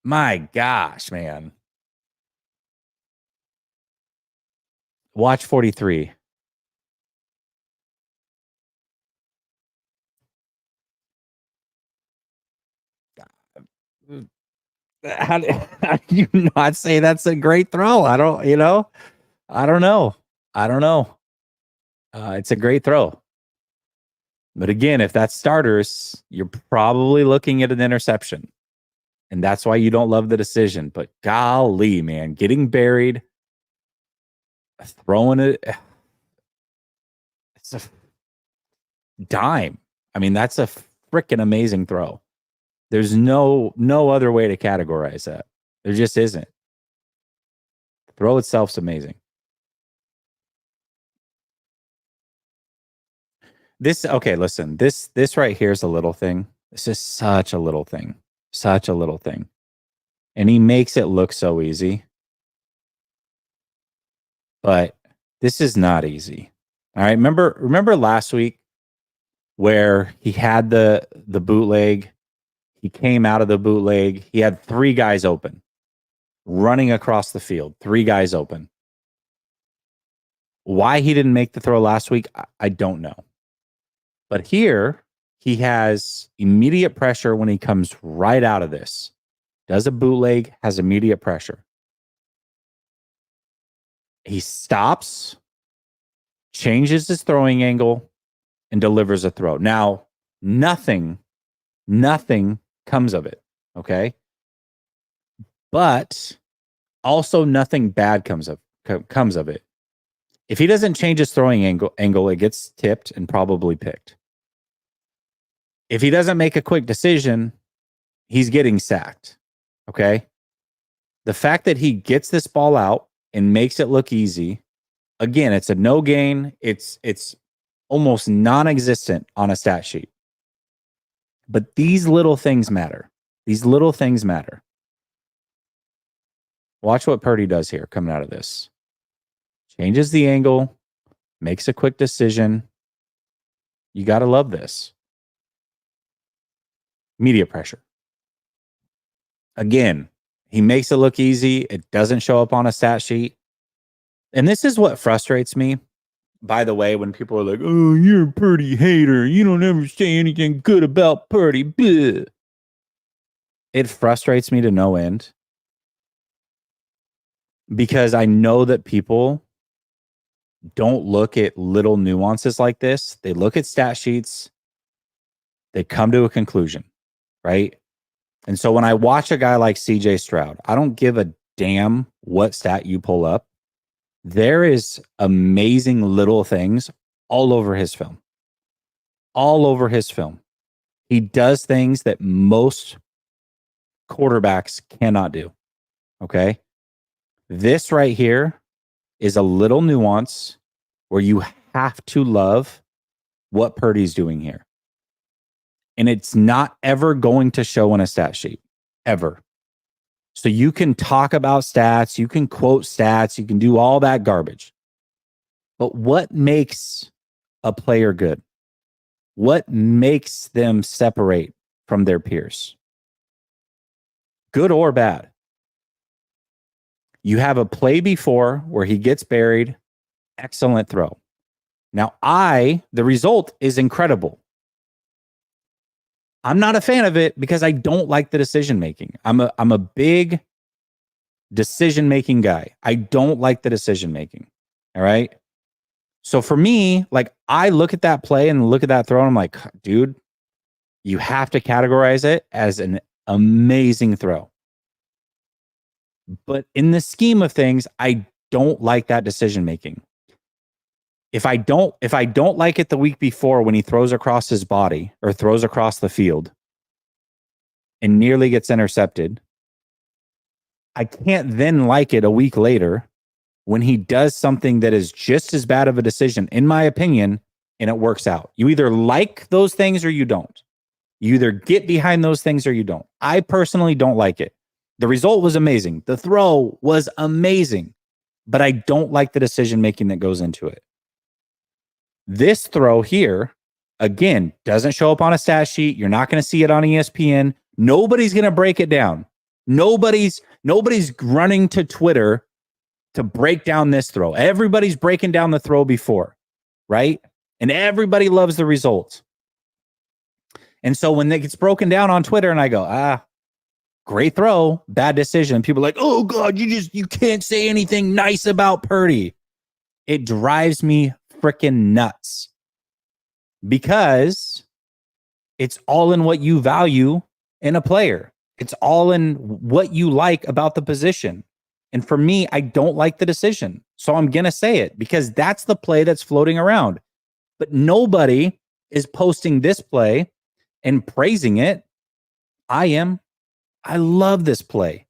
My gosh, man. Watch 43. How do you not say that's a great throw? I don't know. I don't know. It's a great throw. But again, if that's starters, you're probably looking at an interception. And that's why you don't love the decision. But golly, man, getting buried, throwing it, it's a dime. I mean, that's a freaking amazing throw. There's no other way to categorize that. There just isn't. The throw itself's amazing. Listen, this right here is a little thing. This is such a little thing. Such a little thing. And he makes it look so easy. But this is not easy. All right. Remember last week where he had the bootleg. He came out of the bootleg. He had 3 guys open, running across the field. 3 guys open. Why he didn't make the throw last week, I don't know. But here, he has immediate pressure when he comes right out of this. Does a bootleg, has immediate pressure. He stops, changes his throwing angle, and delivers a throw. Now, nothing comes of it, okay? But also nothing bad comes of it. If he doesn't change his throwing angle, it gets tipped and probably picked. If he doesn't make a quick decision, he's getting sacked, okay? The fact that he gets this ball out and makes it look easy, again, it's a no gain. It's almost non-existent on a stat sheet. But these little things matter. These little things matter. Watch what Purdy does here coming out of this. Changes the angle, makes a quick decision. You got to love this. Media pressure. Again, he makes it look easy. It doesn't show up on a stat sheet. And this is what frustrates me. By the way, when people are like, oh, you're a Purdy hater. You don't ever say anything good about Purdy. Bleh. It frustrates me to no end. Because I know that people don't look at little nuances like this. They look at stat sheets. They come to a conclusion, right? And so when I watch a guy like CJ Stroud, I don't give a damn what stat you pull up. There is amazing little things all over his film. All over his film. He does things that most quarterbacks cannot do. Okay? This right here is a little nuance where you have to love what Purdy's doing here. And it's not ever going to show in a stat sheet. Ever. So you can talk about stats, you can quote stats, you can do all that garbage. But what makes a player good? What makes them separate from their peers? Good or bad? You have a play before where he gets buried, excellent throw. Now the result is incredible. I'm not a fan of it because I don't like the decision making. I'm a big decision making guy. I don't like the decision making. All right. So for me, like I look at that play and look at that throw and I'm like, dude, you have to categorize it as an amazing throw. But in the scheme of things, I don't like that decision making. If I don't like it the week before when he throws across his body or throws across the field and nearly gets intercepted, I can't then like it a week later when he does something that is just as bad of a decision, in my opinion, and it works out. You either like those things or you don't. You either get behind those things or you don't. I personally don't like it. The result was amazing. The throw was amazing, but I don't like the decision making that goes into it. This throw here, again, doesn't show up on a stat sheet. You're not going to see it on ESPN. Nobody's going to break it down. Nobody's running to Twitter to break down this throw. Everybody's breaking down the throw before, right? And everybody loves the result. And so when it gets broken down on Twitter and I go, great throw, bad decision. People are like, oh God, you can't say anything nice about Purdy. It drives me freaking nuts because it's all in what you value in a player. It's all in what you like about the position. And for me, I don't like the decision. So I'm going to say it because that's the play that's floating around. But nobody is posting this play and praising it. I am. I love this play.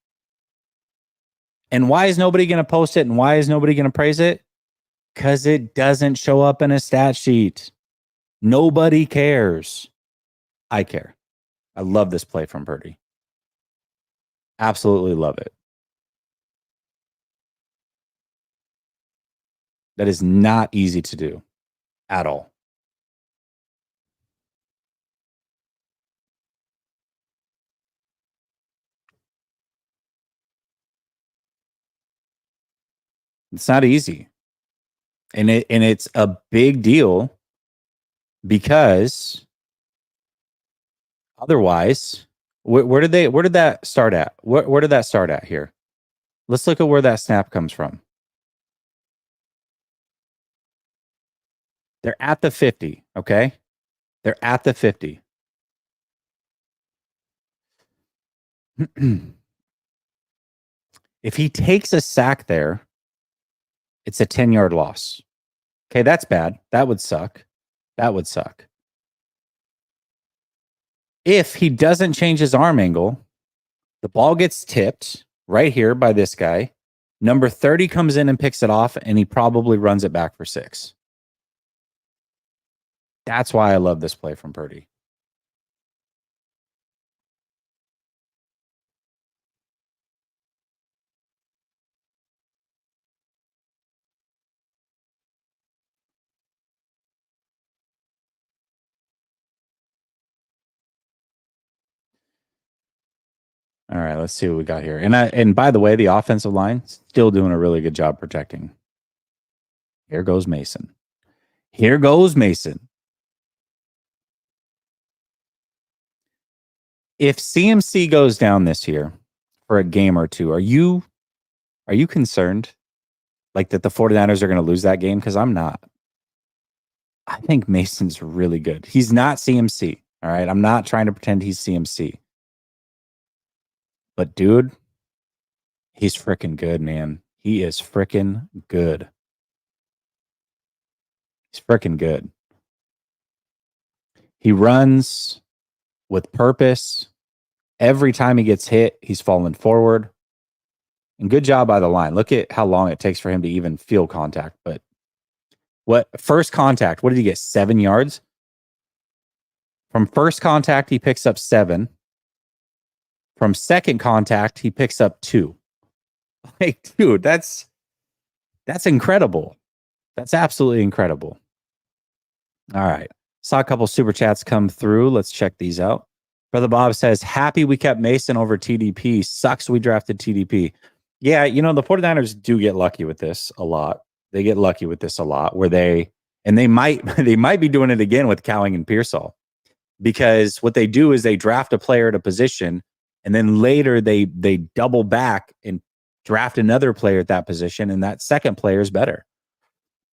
And why is nobody going to post it and why is nobody going to praise it? Because it doesn't show up in a stat sheet. Nobody cares. I care. I love this play from Purdy. Absolutely love it. That is not easy to do at all. It's not easy. And it's a big deal because otherwise, where did that start at? Where did that start at here? Let's look at where that snap comes from. They're at the 50, okay? They're at the 50. If he takes a sack there, it's a 10-yard loss. Okay, that's bad. That would suck. That would suck. If he doesn't change his arm angle, the ball gets tipped right here by this guy. Number 30 comes in and picks it off, and he probably runs it back for 6. That's why I love this play from Purdy. All right, let's see what we got here. And by the way, the offensive line still doing a really good job protecting. Here goes Mason. Here goes Mason. If CMC goes down this year for a game or two, are you concerned like that the 49ers are going to lose that game? Because I'm not. I think Mason's really good. He's not CMC. All right. I'm not trying to pretend he's CMC. But dude, he's freaking good, man. He is freaking good. He's freaking good. He runs with purpose. Every time he gets hit, he's falling forward. And good job by the line. Look at how long it takes for him to even feel contact. But what first contact? What did he get? 7 yards? From first contact, he picks up 7. From second contact, he picks up 2. Like, dude, that's incredible. That's absolutely incredible. All right. Saw a couple super chats come through. Let's check these out. Brother Bob says, happy we kept Mason over TDP. Sucks we drafted TDP. Yeah, the 49ers do get lucky with this a lot. They get lucky with this a lot where they might be doing it again with Cowing and Pearsall, because what they do is they draft a player at a position and then later they double back and draft another player at that position, and that second player is better.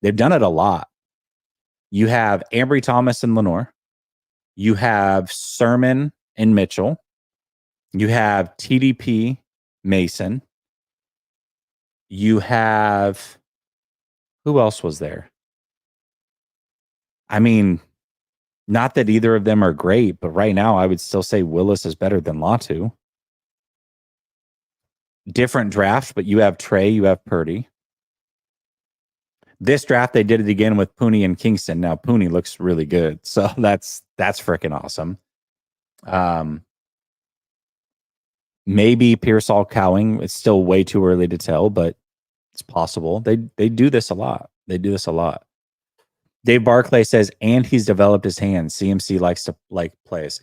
They've done it a lot. You have Ambry Thomas and Lenore. You have Sermon and Mitchell. You have TDP, Mason. You have, who else was there? I mean, not that either of them are great, but right now I would still say Willis is better than Latu. Different drafts, but you have Trey, you have Purdy. This draft, they did it again with Pooney and Kingston. Now, Pooney looks really good. So that's freaking awesome. Maybe Pearsall Cowing. It's still way too early to tell, but it's possible. They do this a lot. They do this a lot. Dave Barclay says, and he's developed his hands. CMC likes to plays.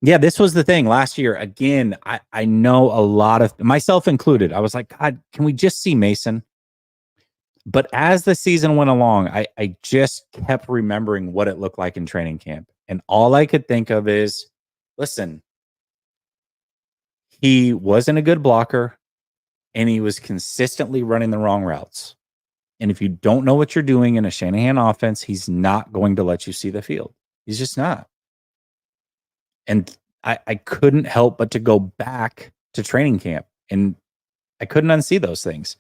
Yeah, this was the thing last year. Again, I know a lot of, myself included, I was like, God, can we just see Mason? But as the season went along, I just kept remembering what it looked like in training camp. And all I could think of is, listen, he wasn't a good blocker and he was consistently running the wrong routes. And if you don't know what you're doing in a Shanahan offense, he's not going to let you see the field. He's just not. And I couldn't help but to go back to training camp, and I couldn't unsee those things.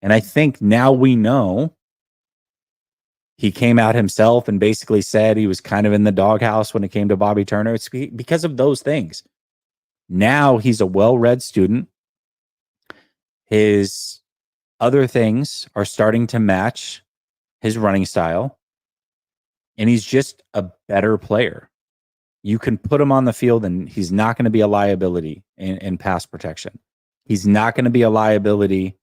And I think now we know He came out himself and basically said he was kind of in the doghouse when it came to Bobby Turner. It's because of those things. Now he's a well-read student. His other things are starting to match his running style, and he's just a better player. You can put him on the field, and he's not going to be a liability in pass protection. He's not going to be a liability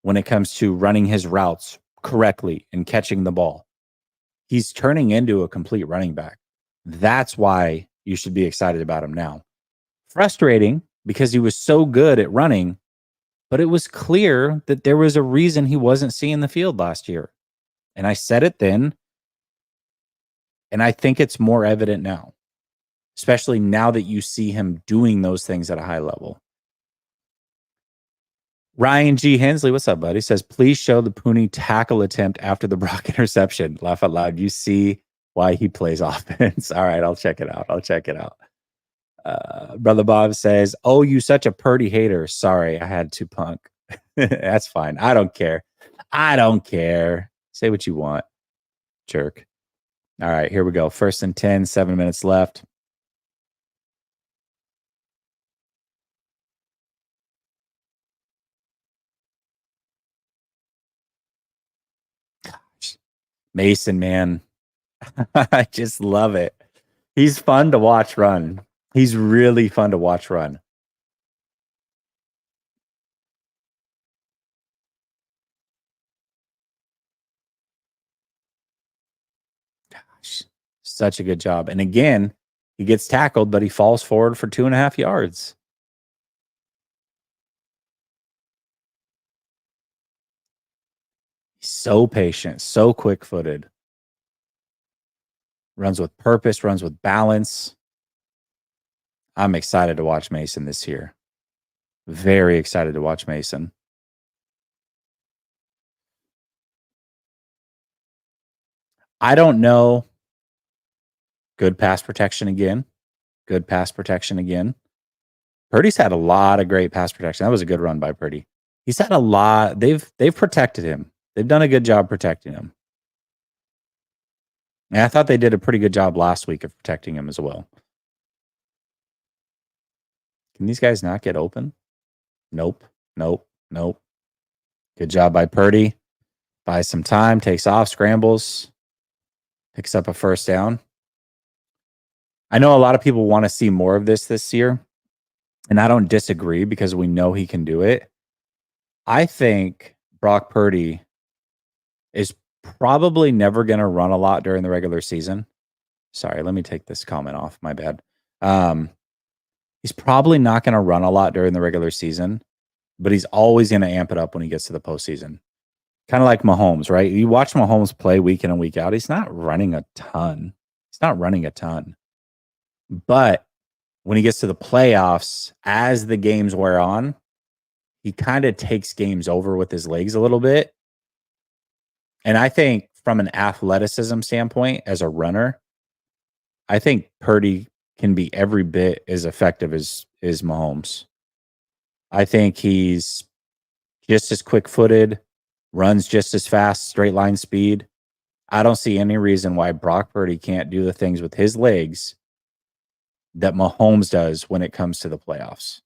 when it comes to running his routes correctly and catching the ball. He's turning into a complete running back. That's why you should be excited about him now. Frustrating because he was so good at running, but it was clear that there was a reason he wasn't seeing the field last year. And I said it then, and I think it's more evident now, especially now that you see him doing those things at a high level. Ryan G. Hensley, what's up, buddy? Says, please show the Pooney tackle attempt after the Brock interception. Laugh out loud. You see why he plays offense. All right, I'll check it out. Brother Bob says, oh, you such a Purdy hater. Sorry, I had to punk. That's fine. I don't care. Say what you want, jerk. All right, here we go. 1st and 10, 7 minutes left. Mason, man. I just love it. He's fun to watch run. He's really fun to watch run. Gosh, such a good job. And again, he gets tackled, but he falls forward for 2.5 yards. He's so patient, so quick-footed. Runs with purpose, runs with balance. I'm excited to watch Mason this year. Very excited to watch Mason. I don't know. Good pass protection again. Purdy's had a lot of great pass protection. That was a good run by Purdy. He's had a lot. They've protected him. They've done a good job protecting him. And I thought they did a pretty good job last week of protecting him as well. Can these guys not get open? Nope. Good job by Purdy. Buys some time, takes off, scrambles, picks up a first down. I know a lot of people want to see more of this year, and I don't disagree because we know he can do it. I think Brock Purdy is probably never going to run a lot during the regular season. Sorry, let me take this comment off. My bad. He's probably not going to run a lot during the regular season, but he's always going to amp it up when he gets to the postseason. Kind of like Mahomes, right? You watch Mahomes play week in and week out. He's not running a ton. But when he gets to the playoffs, as the games wear on, he kind of takes games over with his legs a little bit. And I think from an athleticism standpoint, as a runner, I think Purdy can be every bit as effective as Mahomes. I think he's just as quick-footed, runs just as fast, straight line speed. I don't see any reason why Brock Purdy can't do the things with his legs that Mahomes does when it comes to the playoffs.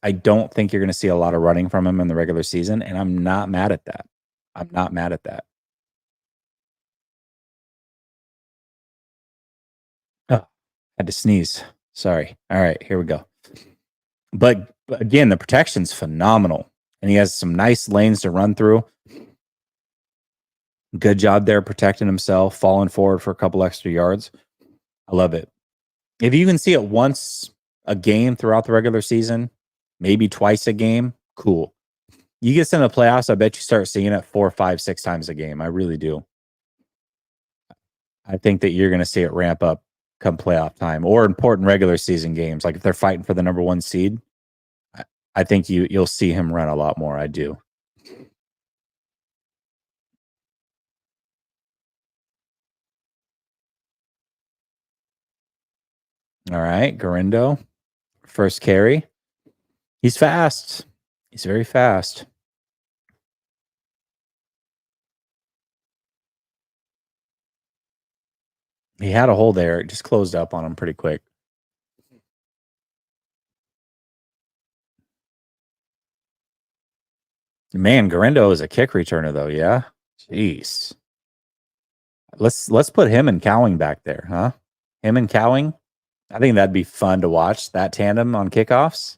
I don't think you're going to see a lot of running from him in the regular season, and I'm not mad at that. Oh, had to sneeze. Sorry. All right, here we go. But again, the protection's phenomenal, and he has some nice lanes to run through. Good job there protecting himself, falling forward for a couple extra yards. I love it. If you can see it once a game throughout the regular season, maybe twice a game, cool. You get into the playoffs, I bet you start seeing it 4, 5, 6 times a game. I really do. I think that you're going to see it ramp up come playoff time or important regular season games. Like if they're fighting for the number 1 seed, I think you'll see him run a lot more. I do. All right, Garindo, first carry. He's fast. He's very fast. He had a hole there. It just closed up on him pretty quick. Man, Garendo is a kick returner though, yeah? Jeez. Let's put him and Cowing back there, huh? Him and Cowing. I think that'd be fun to watch, that tandem on kickoffs.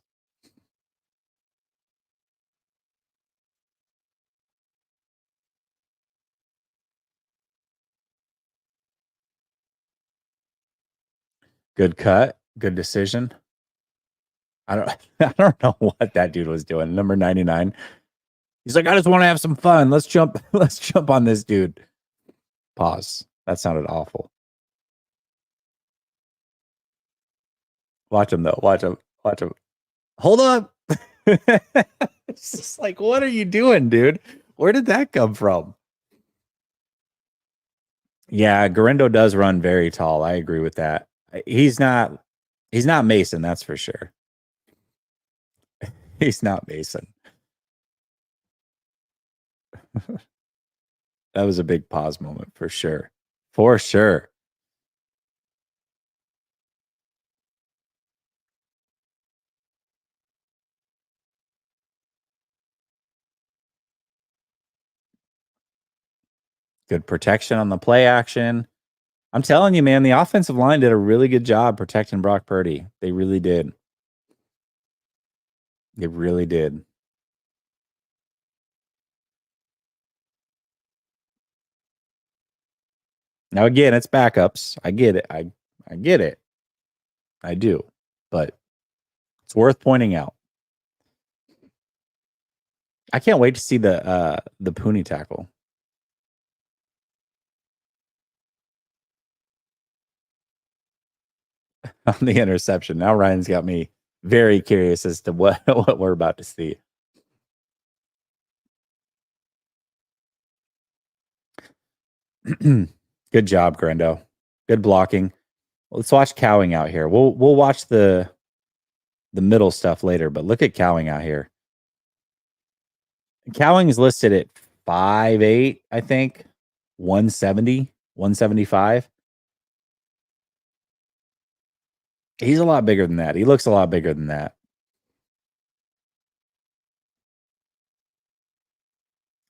Good cut, good decision. I don't I don't know what that dude was doing. Number 99. He's like, I just want to have some fun. Let's jump. Let's jump on this dude. Pause. That sounded awful. Watch him though. Watch him. Watch him. Hold up. It's just like, what are you doing, dude? Where did that come from? Yeah, Garendo does run very tall. I agree with that. He's not Mason, that's for sure. He's not Mason. That was a big pause moment for sure. For sure. Good protection on the play action. I'm telling you, man, the offensive line did a really good job protecting Brock Purdy. They really did. They really did. Now again, it's backups. I get it. I get it. I do. But it's worth pointing out. I can't wait to see the Pooney tackle. On the interception. Now Ryan's got me very curious as to what we're about to see. Good job, Grendo. Good blocking. Let's watch Cowing out here. We'll watch the middle stuff later, but look at Cowing out here. Cowing is listed at 5'8", I think, 170, 175. He's a lot bigger than that. He looks a lot bigger than that.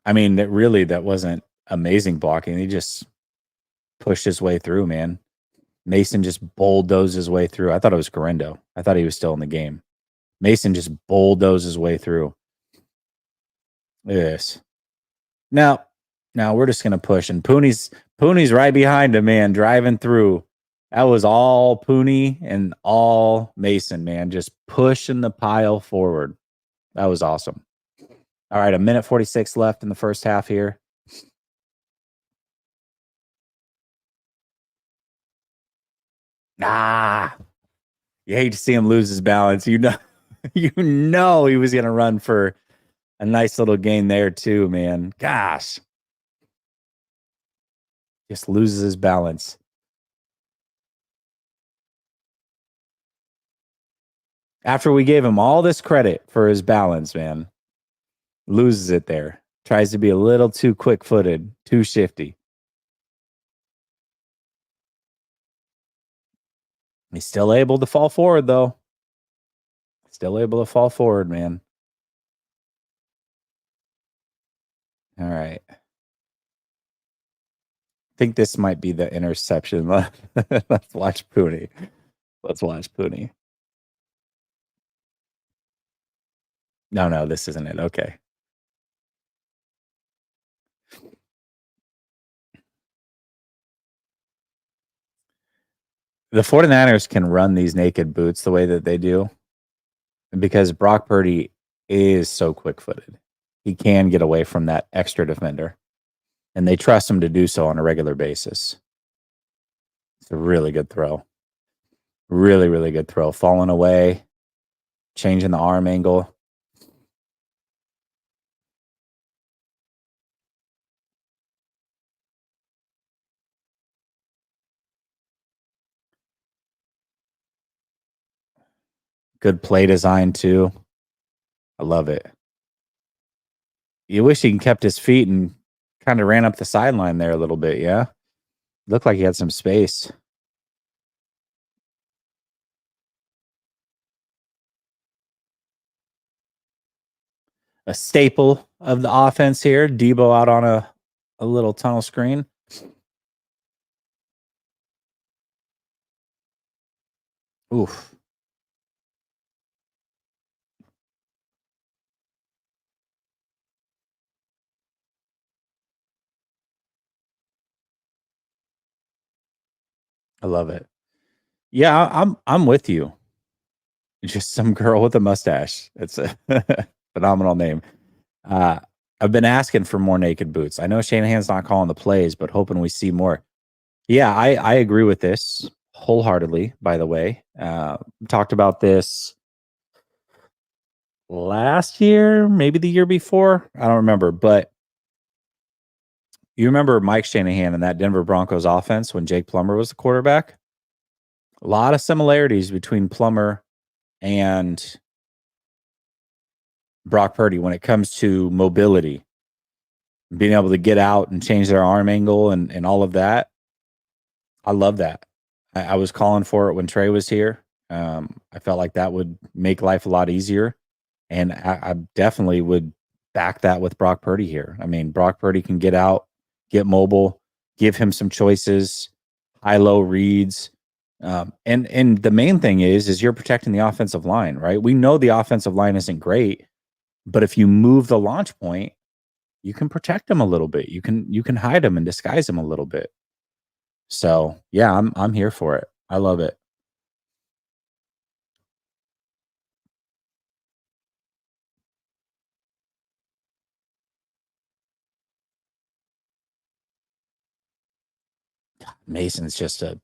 I mean, that wasn't amazing blocking. He just pushed his way through, man. Mason just bulldozed his way through. I thought it was Garendo. I thought he was still in the game. Mason just bulldozed his way through. Yes. Now we're just gonna push, and Pooney's right behind him, man, driving through. That was all Pooney and all Mason, man, just pushing the pile forward. That was awesome. All right, 1:46 left in the first half here. Ah, you hate to see him lose his balance. You know, you know he was gonna run for a nice little gain there too, man. Gosh, just loses his balance. After we gave him all this credit for his balance, man, loses it there. Tries to be a little too quick-footed, too shifty. He's still able to fall forward, though. Still able to fall forward, man. All right. I think this might be the interception. Let's watch Pooney. Let's watch Pooney. No, this isn't it. Okay. The 49ers can run these naked boots the way that they do because Brock Purdy is so quick-footed. He can get away from that extra defender, and they trust him to do so on a regular basis. It's a really good throw. Really, really good throw. Falling away, changing the arm angle. Good play design, too. I love it. You wish he kept his feet and kind of ran up the sideline there a little bit, yeah? Looked like he had some space. a staple of the offense here. Debo out on a little tunnel screen. Oof. I love it. Yeah, I'm with you. Just some girl with a mustache. It's a phenomenal name. Uh, I've been asking for more naked boots. I know Shanahan's not calling the plays, but hoping we see more. Yeah, I agree with this wholeheartedly. By the way, talked about this last year, maybe the year before. I don't remember, but you remember Mike Shanahan and that Denver Broncos offense when Jake Plummer was the quarterback? A lot of similarities between Plummer and Brock Purdy when it comes to mobility, being able to get out and change their arm angle and all of that. I love that. I was calling for it when Trey was here. I felt like that would make life a lot easier. And I definitely would back that with Brock Purdy here. I mean, Brock Purdy can get out, get mobile, give him some choices, high low reads. And the main thing is you're protecting the offensive line, right? We know the offensive line isn't great, but if you move the launch point, you can protect them a little bit. You can hide them and disguise them a little bit. So yeah, I'm here for it. I love it. Mason's just a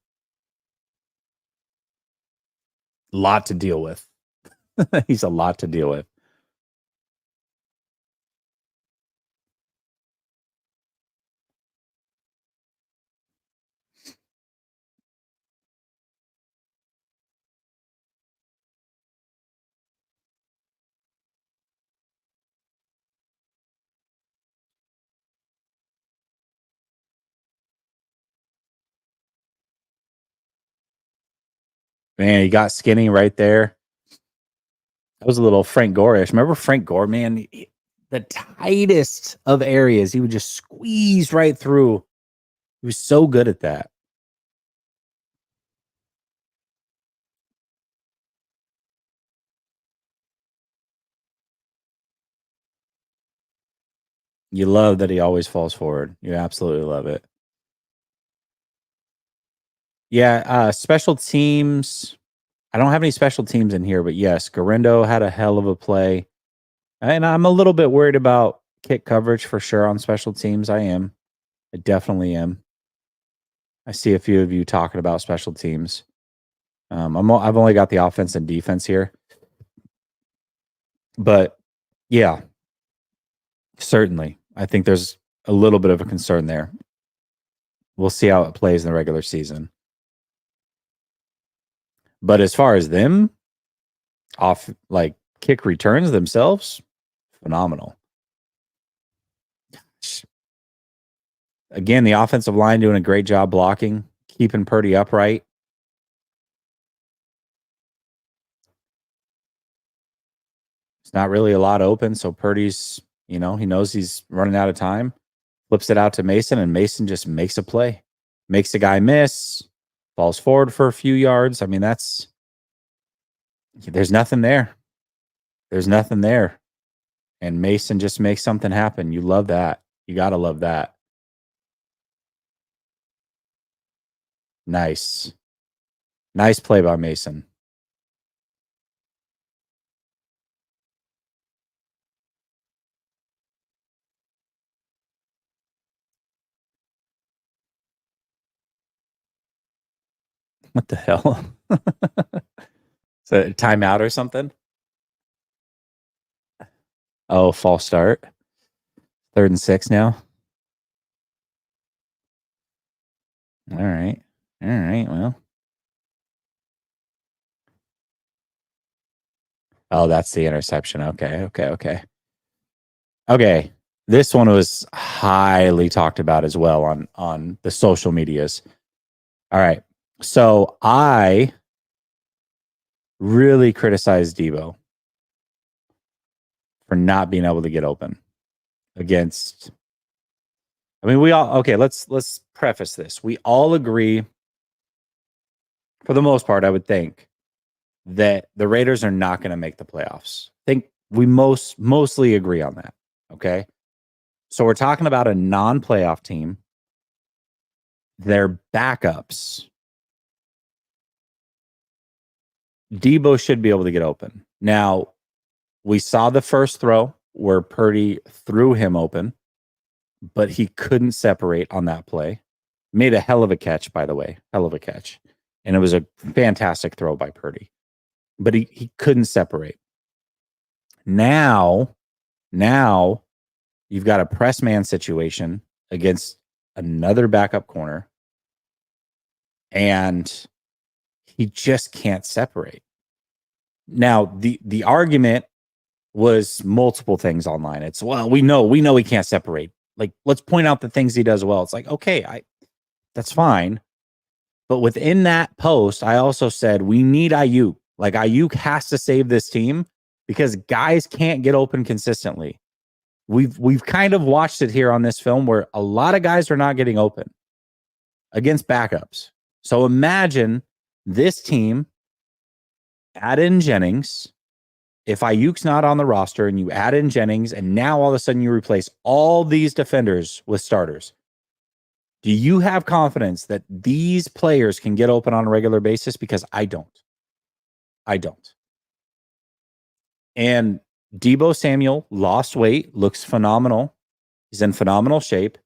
lot to deal with. He's a lot to deal with. Man, he got skinny right there. That was a little Frank Gore-ish. Remember Frank Gore, man? The tightest of areas, he would just squeeze right through. He was so good at that. You love that he always falls forward. You absolutely love it. Yeah, special teams. I don't have any special teams in here, but yes, Garindo had a hell of a play. And I'm a little bit worried about kick coverage for sure on special teams. I am. I definitely am. I see a few of you talking about special teams. I've only got the offense and defense here, but yeah, certainly. I think there's a little bit of a concern there. We'll see how it plays in the regular season. But as far as them off, like kick returns themselves, phenomenal. Again, the offensive line doing a great job blocking, keeping Purdy upright. It's not really a lot open, so Purdy's, he knows he's running out of time. Flips it out to Mason, and Mason just makes a play, makes a guy miss, falls forward for a few yards. I mean, there's nothing there. There's nothing there. And Mason just makes something happen. You love that. You got to love that. Nice. Nice play by Mason. What the hell? Is that a timeout or something? Oh, false start. 3rd and 6 now. All right. All right. Well. Oh, that's the interception. Okay. Okay. Okay. Okay. This one was highly talked about as well on the social medias. All right. So I really criticized Debo for not being able to get open against. I mean, we all okay. Let's preface this. We all agree, for the most part, I would think, that the Raiders are not going to make the playoffs. I think we mostly agree on that. Okay, so we're talking about a non-playoff team. Their backups. Debo should be able to get open. Now, we saw the first throw where Purdy threw him open, but he couldn't separate on that play. Made a hell of a catch, by the way. Hell of a catch. And it was a fantastic throw by Purdy. But he couldn't separate. Now you've got a press man situation against another backup corner, and he just can't separate. Now, the argument was multiple things online. It's, well, we know he can't separate. Like, let's point out the things he does well. It's like, okay, that's fine. But within that post, I also said we need Ayuk. Like, Ayuk has to save this team because guys can't get open consistently. We've kind of watched it here on this film where a lot of guys are not getting open against backups. So imagine this team add in Jennings. If Ayuk's not on the roster and you add in Jennings and now all of a sudden you replace all these defenders with starters, do you have confidence that these players can get open on a regular basis? Because I don't. And Debo Samuel lost weight, looks phenomenal. He's in phenomenal shape.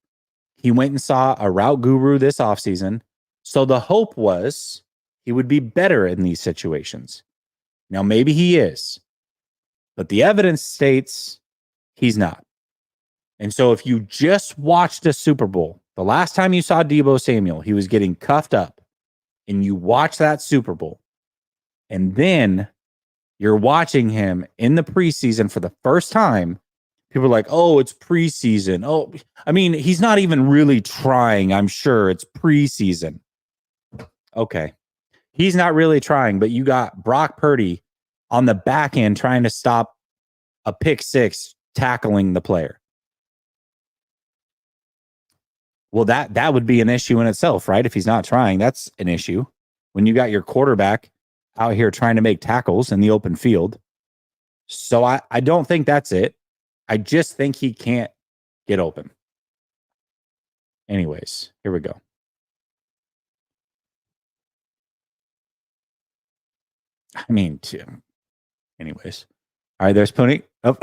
He went and saw a route guru this offseason. So the hope was he would be better in these situations. Now, maybe he is, but the evidence states he's not. And so if you just watched a Super Bowl, the last time you saw Debo Samuel, he was getting cuffed up, and you watch that Super Bowl, and then you're watching him in the preseason for the first time, people are like, oh, it's preseason. Oh, I mean, he's not even really trying. I'm sure it's preseason. Okay. He's not really trying, but you got Brock Purdy on the back end trying to stop a pick six tackling the player. Well, that would be an issue in itself, right? If he's not trying, that's an issue. When you got your quarterback out here trying to make tackles in the open field. So I don't think that's it. I just think he can't get open. Anyways, here we go. I mean, anyways. All right, there's Pooney. Oh.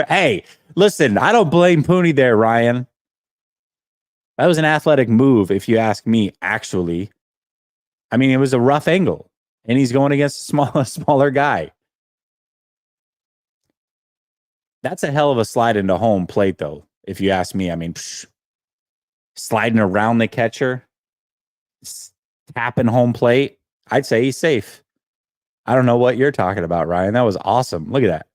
Hey, listen, I don't blame Pooney there, Ryan. That was an athletic move, if you ask me, actually. I mean, it was a rough angle, and he's going against a smaller guy. That's a hell of a slide into home plate, though, if you ask me. I mean, sliding around the catcher, tapping home plate, I'd say he's safe. I don't know what you're talking about, Ryan. That was awesome. Look at that.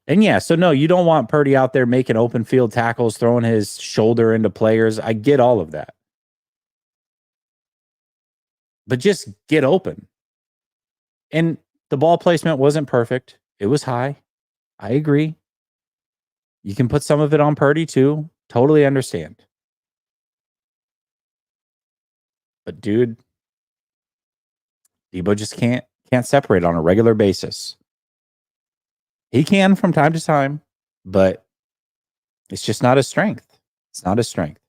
And yeah, so no, you don't want Purdy out there making open field tackles, throwing his shoulder into players. I get all of that. But just get open. And the ball placement wasn't perfect. It was high. I agree. You can put some of it on Purdy too. Totally understand. But dude, Debo just can't separate on a regular basis. He can from time to time, but it's just not his strength. It's not his strength.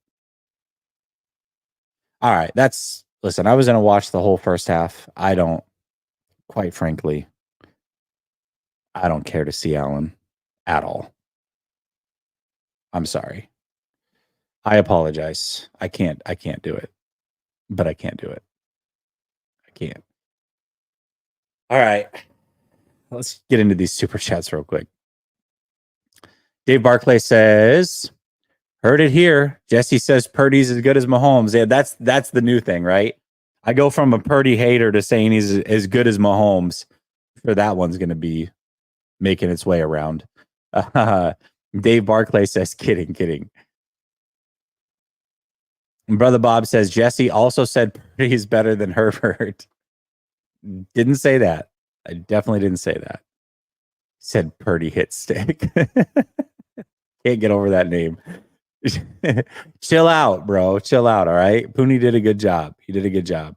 All right, listen, I was going to watch the whole first half. Quite frankly, I don't care to see Allen at all. I'm sorry. I apologize. I can't do it. But I can't do it. I can't. All right. Let's get into these super chats real quick. Dave Barclay says, heard it here. Jesse says Purdy's as good as Mahomes. Yeah, that's the new thing, right? I go from a Purdy hater to saying he's as good as Mahomes. Sure, that one's going to be making its way around. Dave Barclay says, kidding. And Brother Bob says, Jesse also said Purdy is better than Herbert. Didn't say that. I definitely didn't say that. Said Purdy hit stick. Can't get over that name. Chill out, bro. Chill out. All right. Pooney did a good job. He did a good job.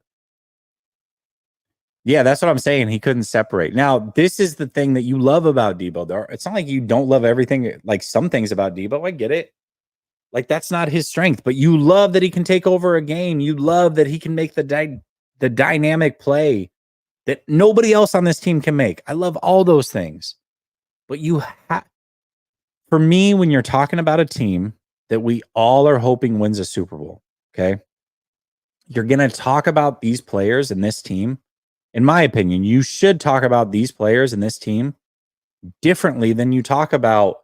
Yeah, that's what I'm saying. He couldn't separate. Now, this is the thing that you love about Debo. It's not like you don't love everything, like some things about Debo. I get it. Like that's not his strength, but you love that he can take over a game. You love that he can make the dynamic play that nobody else on this team can make. I love all those things. But for me, when you're talking about a team that we all are hoping wins a Super Bowl, okay? You're going to talk about these players and this team. In my opinion, you should talk about these players and this team differently than you talk about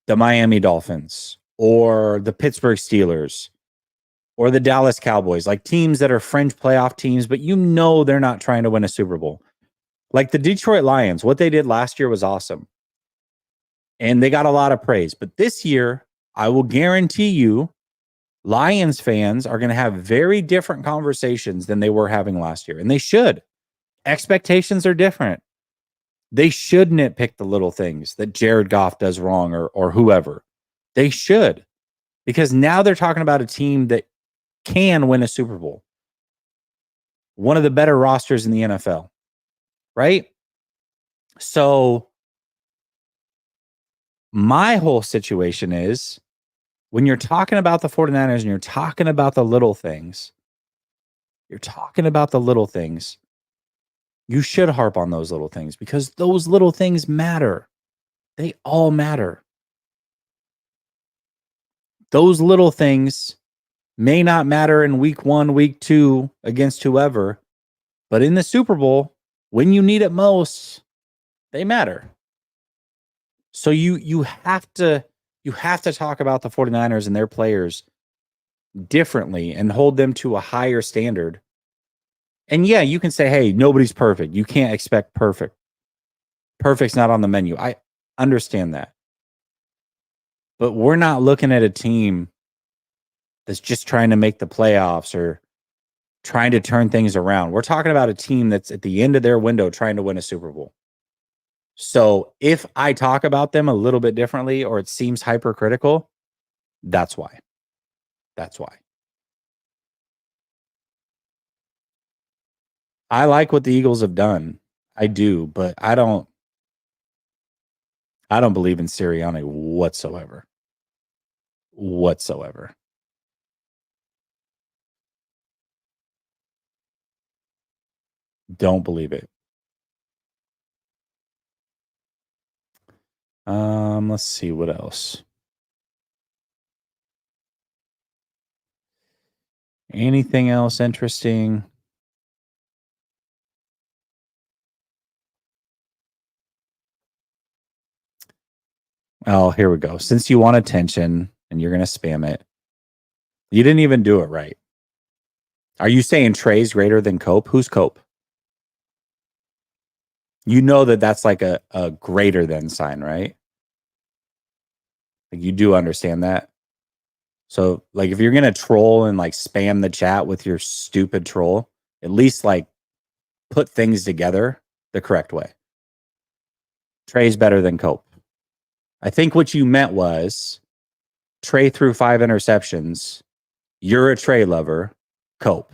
the Miami Dolphins or the Pittsburgh Steelers or the Dallas Cowboys, like teams that are fringe playoff teams, but you know they're not trying to win a Super Bowl. Like the Detroit Lions, what they did last year was awesome. And they got a lot of praise. But this year, I will guarantee you, Lions fans are going to have very different conversations than they were having last year. And they should. Expectations are different. They should nitpick the little things that Jared Goff does wrong or whoever. They should. Because now they're talking about a team that can win a Super Bowl. One of the better rosters in the NFL. Right? So my whole situation is when you're talking about the 49ers and you're talking about the little things, you should harp on those little things because those little things matter. They all matter. Those little things may not matter in week 1, week 2 against whoever, but in the Super Bowl, when you need it most, they matter. So you have to talk about the 49ers and their players differently and hold them to a higher standard. And yeah, you can say, hey, nobody's perfect. You can't expect perfect. Perfect's not on the menu. I understand that. But we're not looking at a team that's just trying to make the playoffs or trying to turn things around. We're talking about a team that's at the end of their window trying to win a Super Bowl. So if I talk about them a little bit differently or it seems hypercritical, that's why. That's why. I like what the Eagles have done. I do, but I don't believe in Sirianni whatsoever. Whatsoever. Don't believe it. Let's see what else. Anything else interesting? Oh, here we go. Since you want attention and you're going to spam it, you didn't even do it right. Are you saying Trey's greater than Cope? Who's Cope? You know that's like a greater than sign, right? Like you do understand that. So like if you're going to troll and like spam the chat with your stupid troll, at least like put things together the correct way. Trey's better than Cope. I think what you meant was Trey threw 5 interceptions. You're a Trey lover. Cope.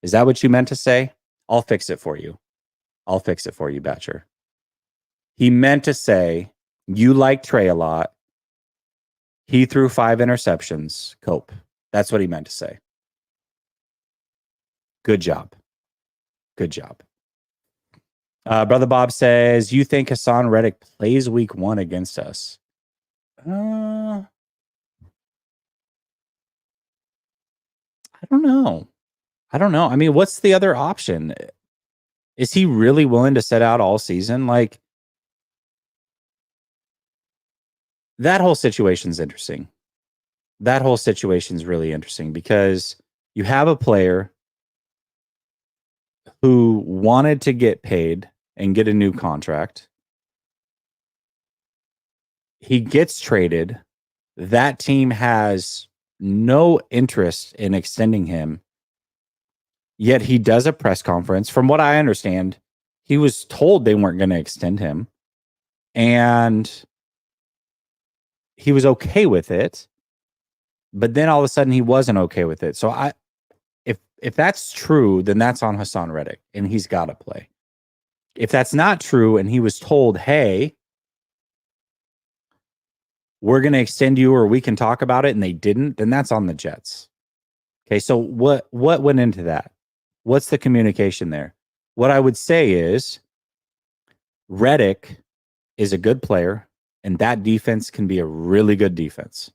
Is that what you meant to say? I'll fix it for you. I'll fix it for you, Batcher. He meant to say you like Trey a lot. He threw 5 interceptions. Cope. That's what he meant to say. Good job. Good job. Brother Bob says, you think Hassan Reddick plays week 1 against us? I don't know. I mean, what's the other option? Is he really willing to sit out all season? Like, that whole situation's interesting. That whole situation's really interesting because you have a player who wanted to get paid and get a new contract. He gets traded. That team has no interest in extending him. Yet he does a press conference. From what I understand, he was told they weren't going to extend him. and he was okay with it, but then all of a sudden he wasn't okay with it. So if that's true, then that's on Hassan Reddick, and he's got to play. If that's not true, and he was told, "Hey, we're going to extend you, or we can talk about it," and they didn't, then that's on the Jets. Okay, so what went into that? What's the communication there? What I would say is Reddick is a good player, and that defense can be a really good defense.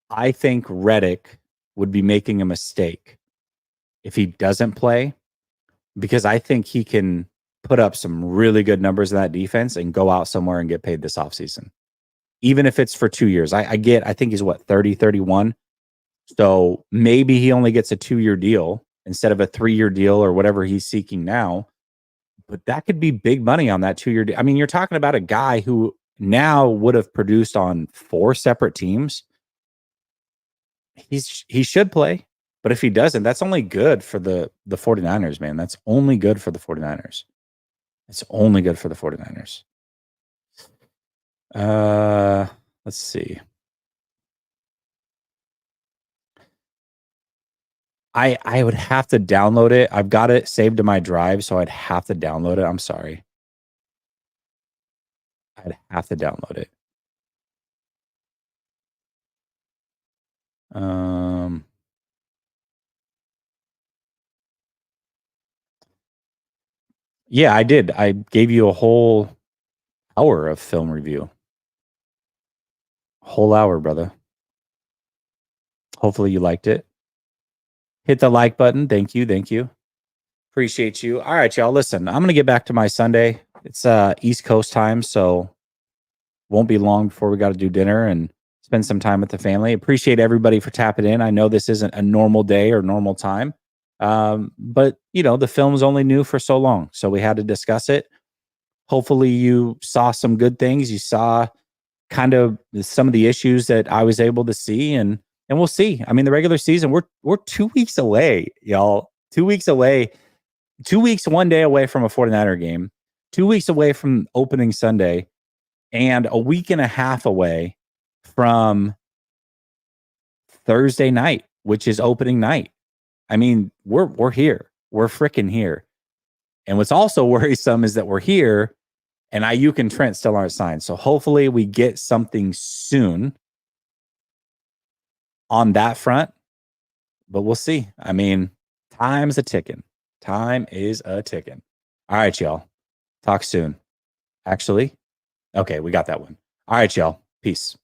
I think Reddick would be making a mistake if he doesn't play, because I think he can put up some really good numbers in that defense and go out somewhere and get paid this offseason, even if it's for 2 years. I think he's what, 30, 31. So maybe he only gets a 2-year deal instead of a 3-year deal or whatever he's seeking now. But that could be big money on that 2-year deal. I mean, you're talking about a guy who now would have produced on 4 separate teams. He should play, but if he doesn't, that's only good for the 49ers, man. That's only good for the 49ers. It's only good for the 49ers. Let's see. I would have to download it. I've got it saved to my drive, so I'd have to download it. I'm sorry. I'd have to download it. Yeah, I did. I gave you a whole hour of film review. Whole hour, brother. Hopefully you liked it. Hit the like button. Thank you. Thank you. Appreciate you. All right, y'all. Listen, I'm going to get back to my Sunday. It's East Coast time, so won't be long before we got to do dinner and spend some time with the family. Appreciate everybody for tapping in. I know this isn't a normal day or normal time, but the film's only new for so long, so we had to discuss it. Hopefully you saw some good things. You saw kind of some of the issues that I was able to see, and we'll see. I mean, the regular season, we're 2 weeks away, y'all. 2 weeks away. 2 weeks, 1 day away from a 49er game. 2 weeks away from opening Sunday, and a week and a half away from Thursday night, which is opening night. I mean, we're here. We're freaking here. And what's also worrisome is that we're here and Ayuk and Trent still aren't signed. So hopefully we get something soon on that front. But we'll see. I mean, time's a ticking. Time is a ticking. All right, y'all. Talk soon. Actually, okay, we got that one. All right, y'all. Peace.